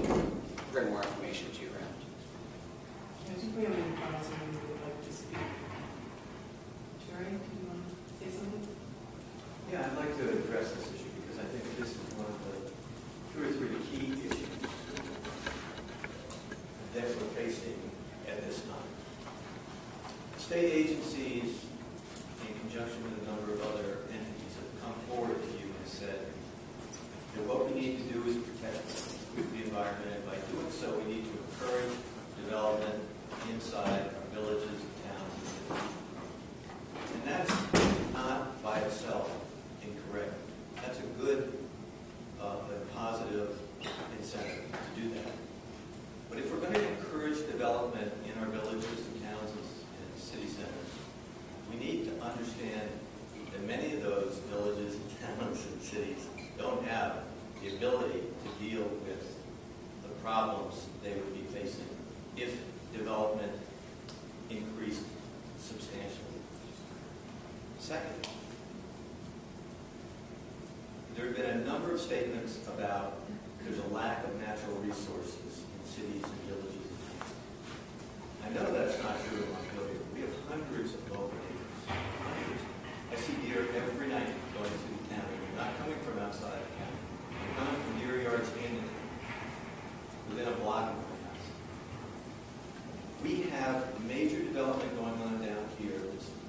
bring more information to you around. I think we have any comments on who would like to speak. Jerry, do you want to say something? Yeah, I'd like to address this issue because I think this is one of the 2 or 3 key issues that we're facing at this time. State agencies, in conjunction with a number of other entities, have come forward to you and said that what we need to do is protect the environment, and by doing so, we need to encourage development inside our villages and towns. And that's not by itself incorrect. That's a good and positive incentive to do that. But if we're going to encourage development in our villages and towns and city centers, we need to understand that many of those villages and towns and cities don't have the ability to deal with the problems they would be facing if development increased substantially. Second, there have been a number of statements about there's a lack of natural resources in cities and villages. I know that's not true in Montpelier. We have hundreds of open acres. Hundreds. I see deer every night going through the county. They're not coming from outside the county. They're coming from deer yards in within a block of my house. We have major development going on down here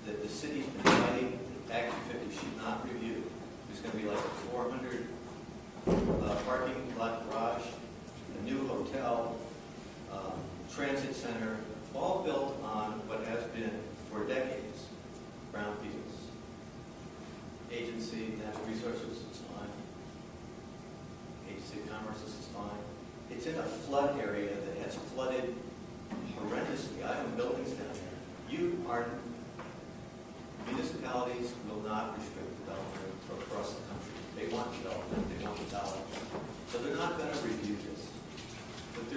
that the city's been fighting. Act 250 should not review. There's going to be like a 400 parking lot garage, a new hotel, transit center, all built on what has been for decades brownfields. Agency, natural resources is fine. Agency of commerce is fine. It's in a flood area that has flooded horrendously. I own buildings down there. Municipalities will not restrict development across the country. They want development. They want development. So they're not going to review this. But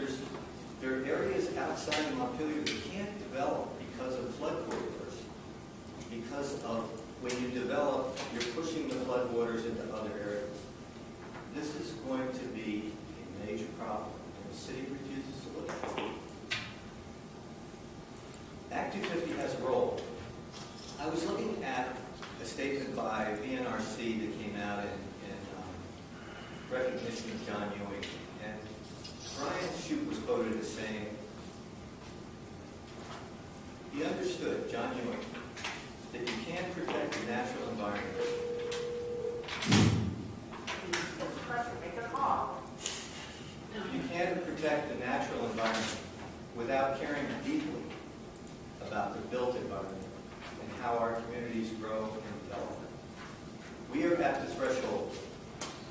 there are areas outside of Montpelier that can't develop because of flood corridors. Because of when you develop, you're pushing the flood waters into other areas. This is going to be a major problem, and the city refuses to look at it. Act 250 has a role. I was looking at a statement by VNRC that came out in recognition of John Ewing, and Brian Shoup was quoted as saying, he understood, John Ewing, that you can't protect the natural environment. You can't protect the natural environment without caring deeply about the built environment and how our communities grow and develop. We are at the threshold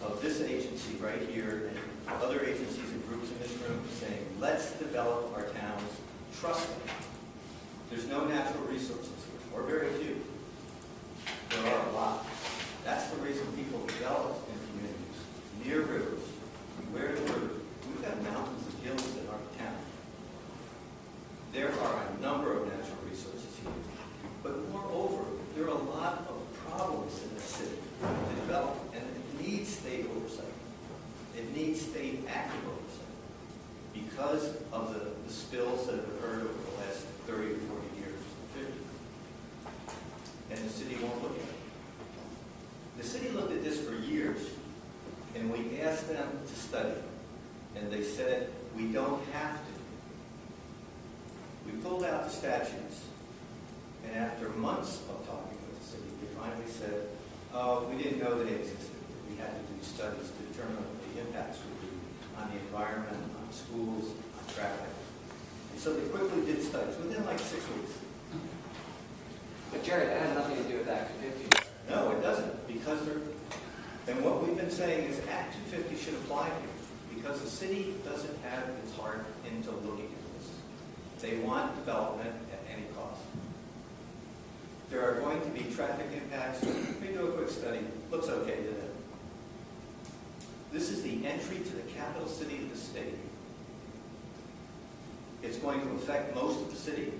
of this agency right here and other agencies and groups in this room saying, let's develop our towns, trust them. There's no natural resources here, or very few. There are a lot. That's the reason people develop in communities, near rivers, where the river. We've got mountains and hills in our town. There are a number of natural resources here. But moreover, there are a lot of problems in the city to develop, and it needs state oversight. It needs state active oversight. and the city won't look at it. The city looked at this for years, and we asked them to study, and they said, we don't have to. We pulled out the statutes, and after months of talking with the city, they finally said, oh, we didn't know they existed. We had to do studies to determine what the impacts would be on the environment, on schools, on traffic. And so they quickly did studies, within like 6 weeks. But Jerry, that has nothing to do with Act 250. No, it doesn't, because and what we've been saying is Act 250 should apply here, because the city doesn't have its heart into looking at this. They want development at any cost. There are going to be traffic impacts. Let me do a quick study. Looks okay to them. This is the entry to the capital city of the state. It's going to affect most of the city.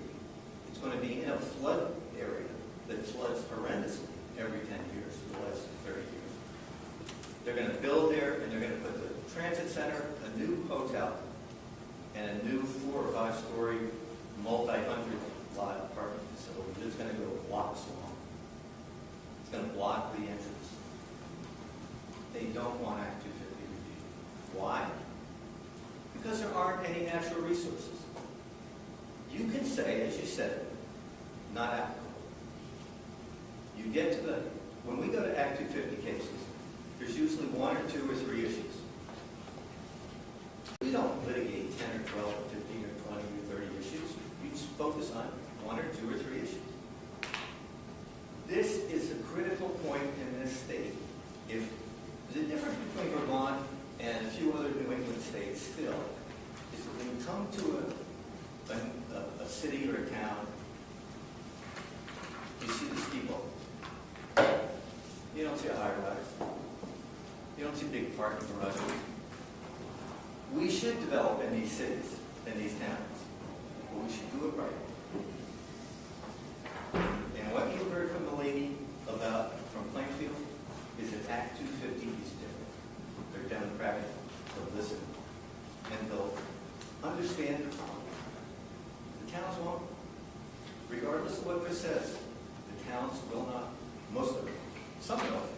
It's going to be in a flood area that floods horrendously every 10 years for the last 30 years. They're going to build there, and they're going to put the transit center, a new hotel, and a new 4 or 5 story multi-hundred lot apartment facility that's going to go blocks long. It's going to block the entrance. They don't want Act 250 review. Why? Because there aren't any natural resources. You can say, as you said, not applicable. You get to the, when we go to Act 250 cases, there's usually 1 or 2 or 3 issues. We don't litigate 10 or 12 or 15 or 20 or 30 issues. You just focus on 1 or 2 or 3 issues. This is a critical point in this state. If the difference between Vermont and a few other New England states still is that when you come to a city or a town, you see the steeple. You don't see a high-rise. You don't see big parking garages. We should develop in these cities, in these towns, but we should do it right. And what you heard from the lady from Plainfield is that Act 250 is different. They're democratic, they'll listen, and they'll understand the problem. The towns won't. Regardless of what Chris says, the towns will not, most of them. Some will,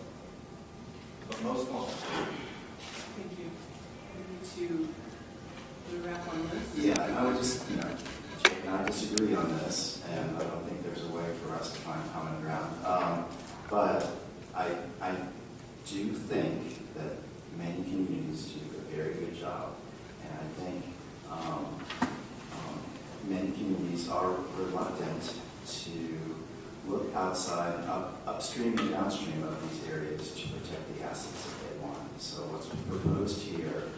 but most won't. Thank you. We need to wrap on this. Yeah, I would just, Jake and I disagree on this, and I don't think there's a way for us to find common ground. But I do think that many communities do a very good job, and I think many communities are reluctant to look outside, upstream and downstream of these areas to protect the assets that they want. So what's proposed here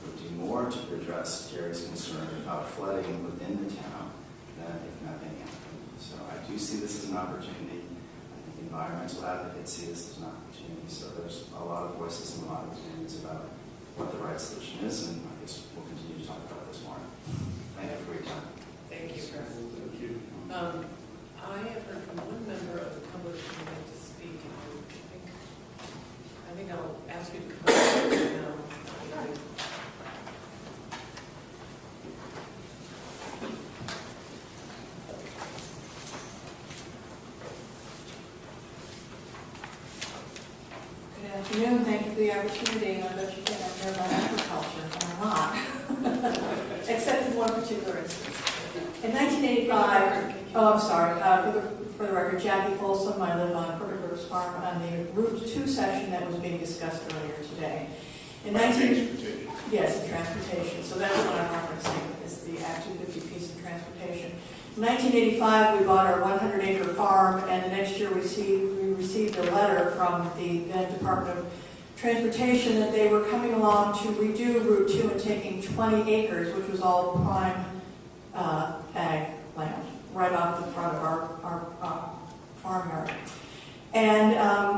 would do more to address Jerry's concern about flooding within the town than if nothing happened. So I do see this as an opportunity. I think environmental advocates see this as an opportunity. So there's a lot of voices and a lot of opinions about what the right solution is, and I guess we'll continue to talk about it this morning. Thank you for your time. Thank you, Chris. Thank you. I have heard from one member of the public who would like to speak. I think I'll ask you to come up now. Good afternoon. Thank you for the opportunity. I bet you think I'm here about agriculture, but I'm not. Except in one particular instance. In 1985, I'm sorry, for the record, Jackie Folsom, I live on Crooked Rivers Farm on the Route 2 section that was being discussed earlier today. Transportation. Yes, in transportation. So that's what I'm referencing, is the Act 250 piece of transportation. In 1985, we bought our 100-acre farm, and the next year we received a letter from the then Department of Transportation that they were coming along to redo Route 2 and taking 20 acres, which was all prime ag land, right off the front of our farmyard. And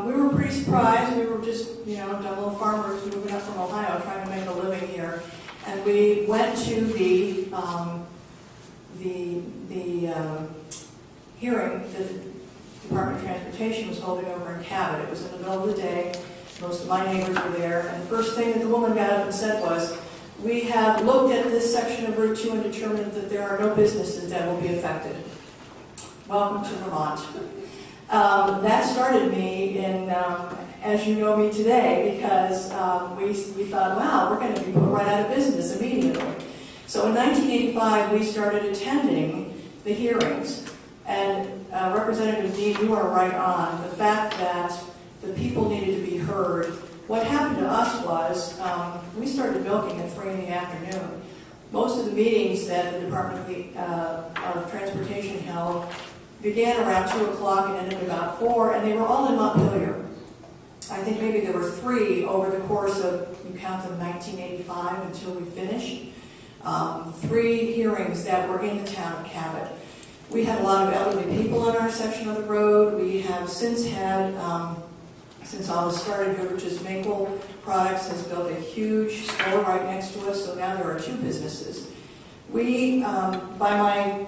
we were pretty surprised. We were just, dumb little farmers moving up from Ohio trying to make a living here. And we went to the hearing that the Department of Transportation was holding over in Cabot. It was in the middle of the day. Most of my neighbors were there. And the first thing that the woman got up and said was, "We have looked at this section of Route 2 and determined that there are no businesses that will be affected. Welcome to Vermont." That started me in, as you know me today, because we thought, wow, we're going to be put right out of business immediately. So in 1985, we started attending the hearings. And Representative Dean, you are right on. The fact that the people needed to be heard. What happened to us was we started milking at 3 in the afternoon. Most of the meetings that the Department of Transportation held began around 2 o'clock and ended about 4, and they were all in Montpelier. I think maybe there were 3 over the course of, you count them, 1985 until we finished. 3 hearings that were in the town of Cabot. We had a lot of elderly people on our section of the road. We have since had, since all this started, Goodrich's Maple Products has built a huge store right next to us, so now there are 2 businesses. We, by my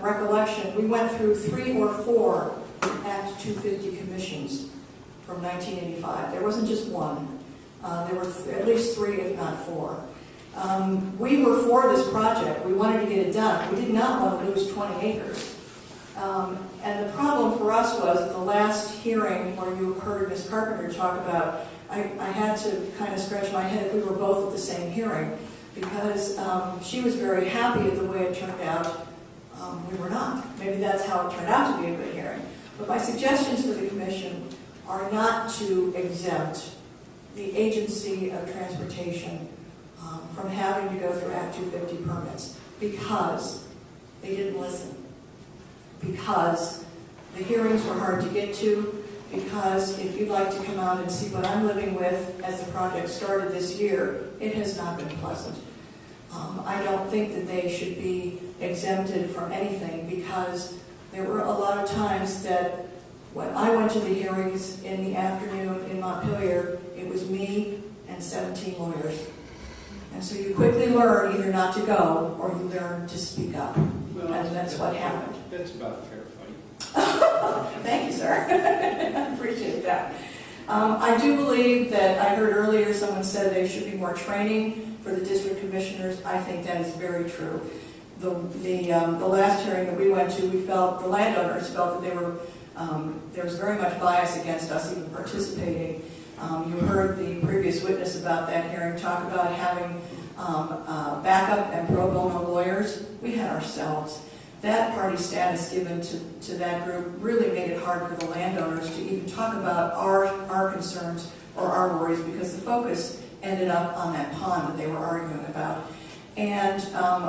recollection, we went through 3 or 4 Act 250 commissions from 1985. There wasn't just one. There were at least 3, if not 4. We were for this project. We wanted to get it done. We did not want to lose 20 acres. And the problem for us was at the last hearing where you heard Ms. Carpenter talk about, I had to kind of scratch my head if we were both at the same hearing, because she was very happy at the way it turned out. We were not. Maybe that's how it turned out to be a good hearing. But my suggestions for the commission are not to exempt the Agency of Transportation from having to go through Act 250 permits, because they didn't listen, because the hearings were hard to get to, because if you'd like to come out and see what I'm living with as the project started this year, it has not been pleasant. I don't think that they should be exempted from anything, because there were a lot of times that when I went to the hearings in the afternoon in Montpelier, it was me and 17 lawyers. And so you quickly learn either not to go or you learn to speak up. Well, and that's what happened. That's about a fair fight. Thank you, sir. I appreciate that. I do believe that I heard earlier someone said there should be more training for the district commissioners. I think that is very true. The last hearing that we went to, we felt, the landowners felt that they were, there was very much bias against us even participating. You heard the previous witness about that hearing talk about having backup and pro bono lawyers. We had ourselves. That party status given to that group really made it hard for the landowners to even talk about our concerns or our worries, because the focus ended up on that pond that they were arguing about. And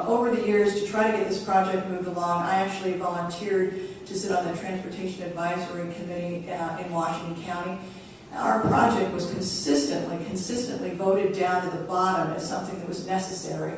over the years, to try to get this project moved along, I actually volunteered to sit on the Transportation Advisory Committee in Washington County. Our project was consistently voted down to the bottom as something that was necessary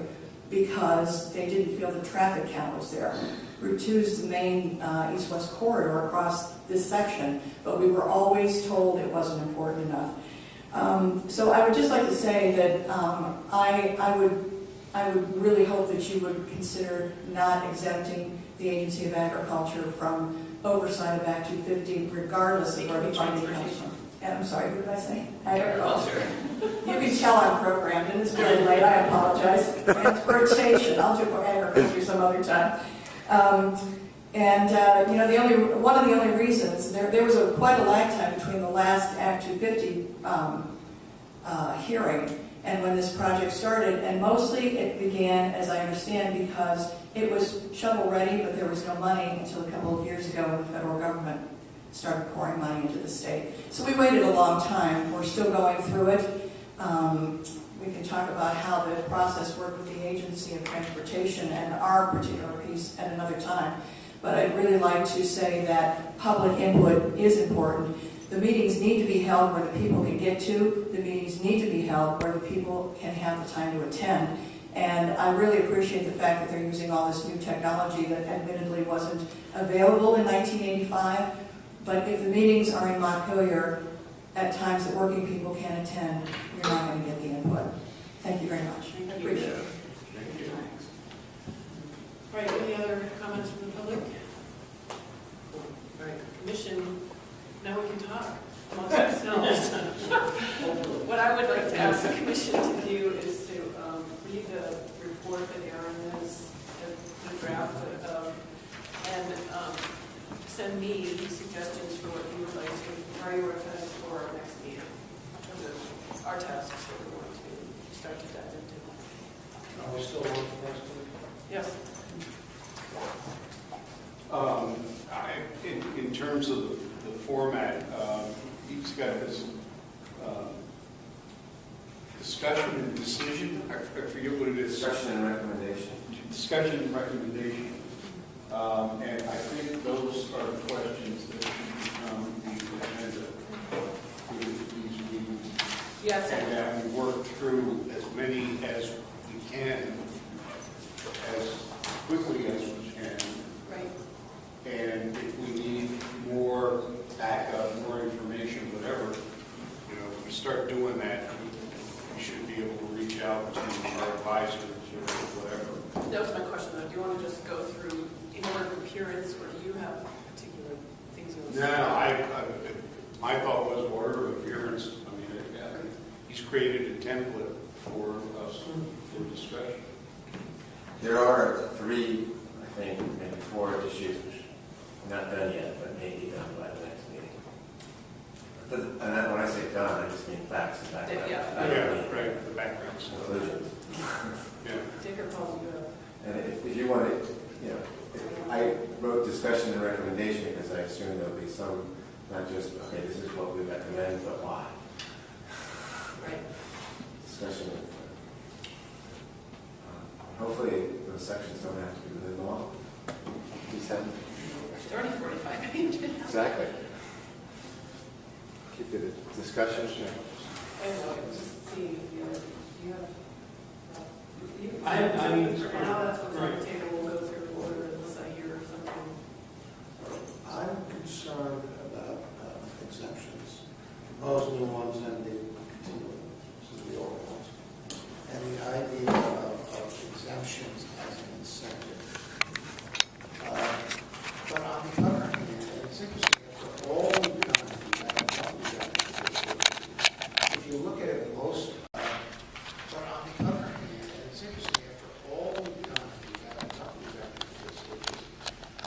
because they didn't feel the traffic count was there. Route 2 is the main east-west corridor across this section, but we were always told it wasn't important enough. So I would just like to say that I would really hope that you would consider not exempting the Agency of Agriculture from oversight of Act 250, regardless of where the funding comes from. I'm sorry, what did I say? Agriculture. You can tell I'm programmed, and it's very late, I apologize. Transportation, I'll do agriculture some other time. You know, one of the only reasons, there was quite a lag time between the last Act 250 hearing and when this project started, and mostly it began, as I understand, because it was shovel-ready, but there was no money until a couple of years ago when the federal government started pouring money into the state. So we waited a long time. We're still going through it. We can talk about how the process worked with the Agency of Transportation and our particular piece at another time. But I'd really like to say that public input is important. The meetings need to be held where the people can get to. The meetings need to be held where the people can have the time to attend. And I really appreciate the fact that they're using all this new technology that admittedly wasn't available in 1985. But if the meetings are in Montpelier at times that working people can't attend, you're not going to get the input. Thank you very much. I appreciate it. Thank you. All right, any other comments from the public? All right, commission, now we can talk amongst ourselves. What I would like to ask the commission to do is to read the report that Aaron has drafted and send me suggestions for what you would like to prioritize for our next meeting. Those are our tasks that we want to start to dive into. Are we still on for next week? Yes. In terms of the format, he's got this discussion and decision. I forget what it is. Discussion and recommendation. Discussion and recommendation. And I think those are the questions that should become the agenda for these meetings. Yes. And that we work through as many as we can, as quickly as we can. Right. And if we need more backup, more information, whatever, if we start doing that, we should be able to reach out to our advisors or whatever. That was my question, though. Do you want to just go through in order of appearance, or do you have particular things you want to say? No, my thought was order of appearance. I mean, he's created a template for us for discussion. There are 3, I think, maybe 4 issues, not done yet, but may be done by the next meeting. And when I say done, I just mean facts and background. Yeah, right, the background. Conclusions. Yeah. Take your call, you have. And if you want to, I wrote discussion and recommendation because I assume there'll be some, not just, okay, this is what we recommend, but why. Right. Discussion. Hopefully those sections don't have to be within the law. It's already 45 pages. Exactly. Keep it a discussion. I know, just see if you have. I'm Now that's what's on the table, we'll go through order unless I hear something. I'm concerned about exemptions, proposed new ones and the the old ones, and the idea of exemptions as an incentive. But on the other hand, it's interesting, after all we've done, if you look at it, most, but on the other hand, it's interesting, after all we've done,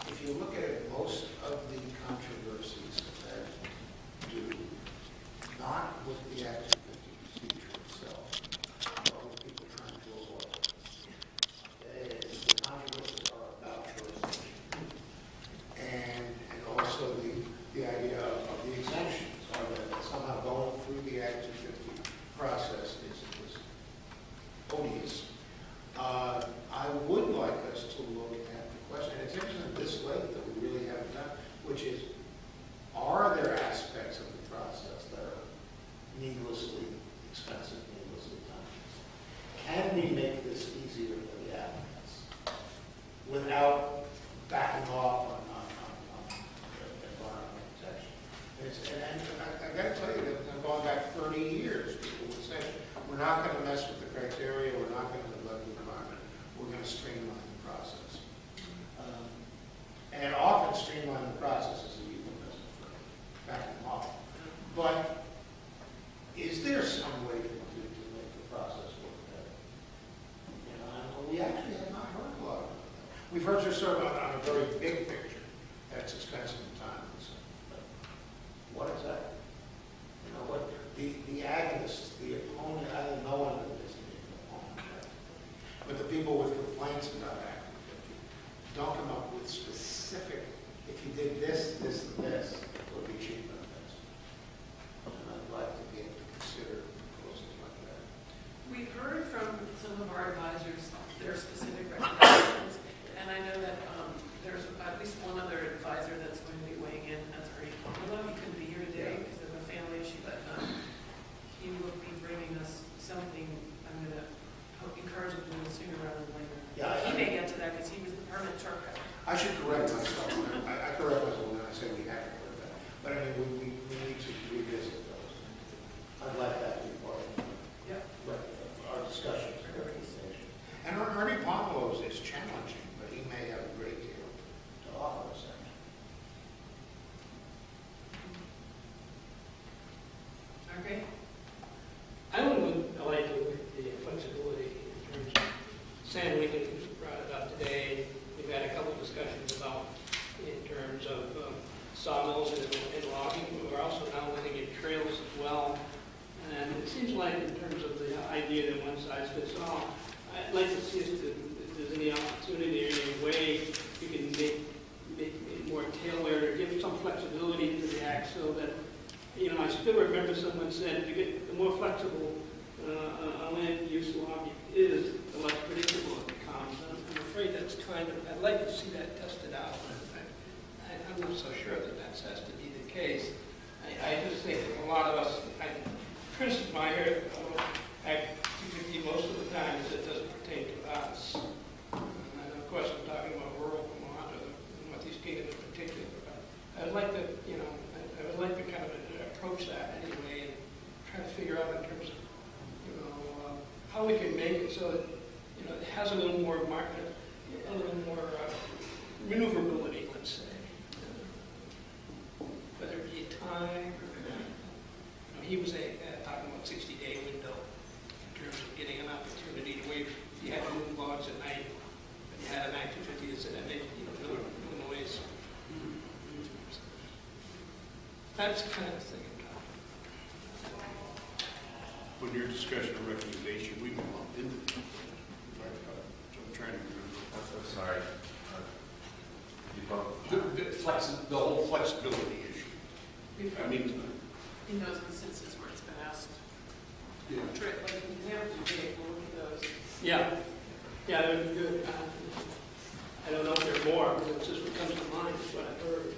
if you look at it, most of the controversies that do not with the Act 250 procedure itself, or with people trying to avoid it. The controversies are about jurisdiction. And also the idea of the exemptions, or that somehow going through the Act 250 process is odious. I would like us to look at the question, and it's interesting this late that we really haven't done, which is, are there aspects of the process that are needlessly expensive, needlessly time? Can we make this easier for the applicants without backing off on environmental protection? And I got to tell you, that going back 30 years, people would say, sawmills and logging, but we're also now looking at trails as well. And it seems like in terms of the idea that one size fits all, I'd like to see if there's any opportunity or any way you can make it more tailored or give some flexibility to the act so that, you know, I still remember someone said the more flexible a land use law is, the less predictable it becomes. I'm afraid that's kind of, I'd like to see that tested out. I'm not so sure that that has to be the case. I just think that a lot of us, criticism I hear Act 250 most of the time is it doesn't pertain to us. And of course, I'm talking about rural Vermont or the Northeast Kingdom in particular. But I'd like to, you know, I would like to kind of approach that anyway and try to figure out in terms of, you know, how we can make it so that, you know, it has a little more market, a little more maneuverability, let's say. Whether it be time or, you know, he was talking about 60-day window in terms of getting an opportunity to where you had to move logs at night, but you had an Act 250 that made, you know, no noise. That's kind of the thing I'm talking about. On your discussion or recommendation, we can lump into it. I'm trying to remember. I'm sorry. The whole flexibility issue. I mean, In those instances where it's been asked, yeah. like examples, you take a look at those. Yeah, they're good. I don't know if there are more, but it's just what comes to mind, is what I've heard.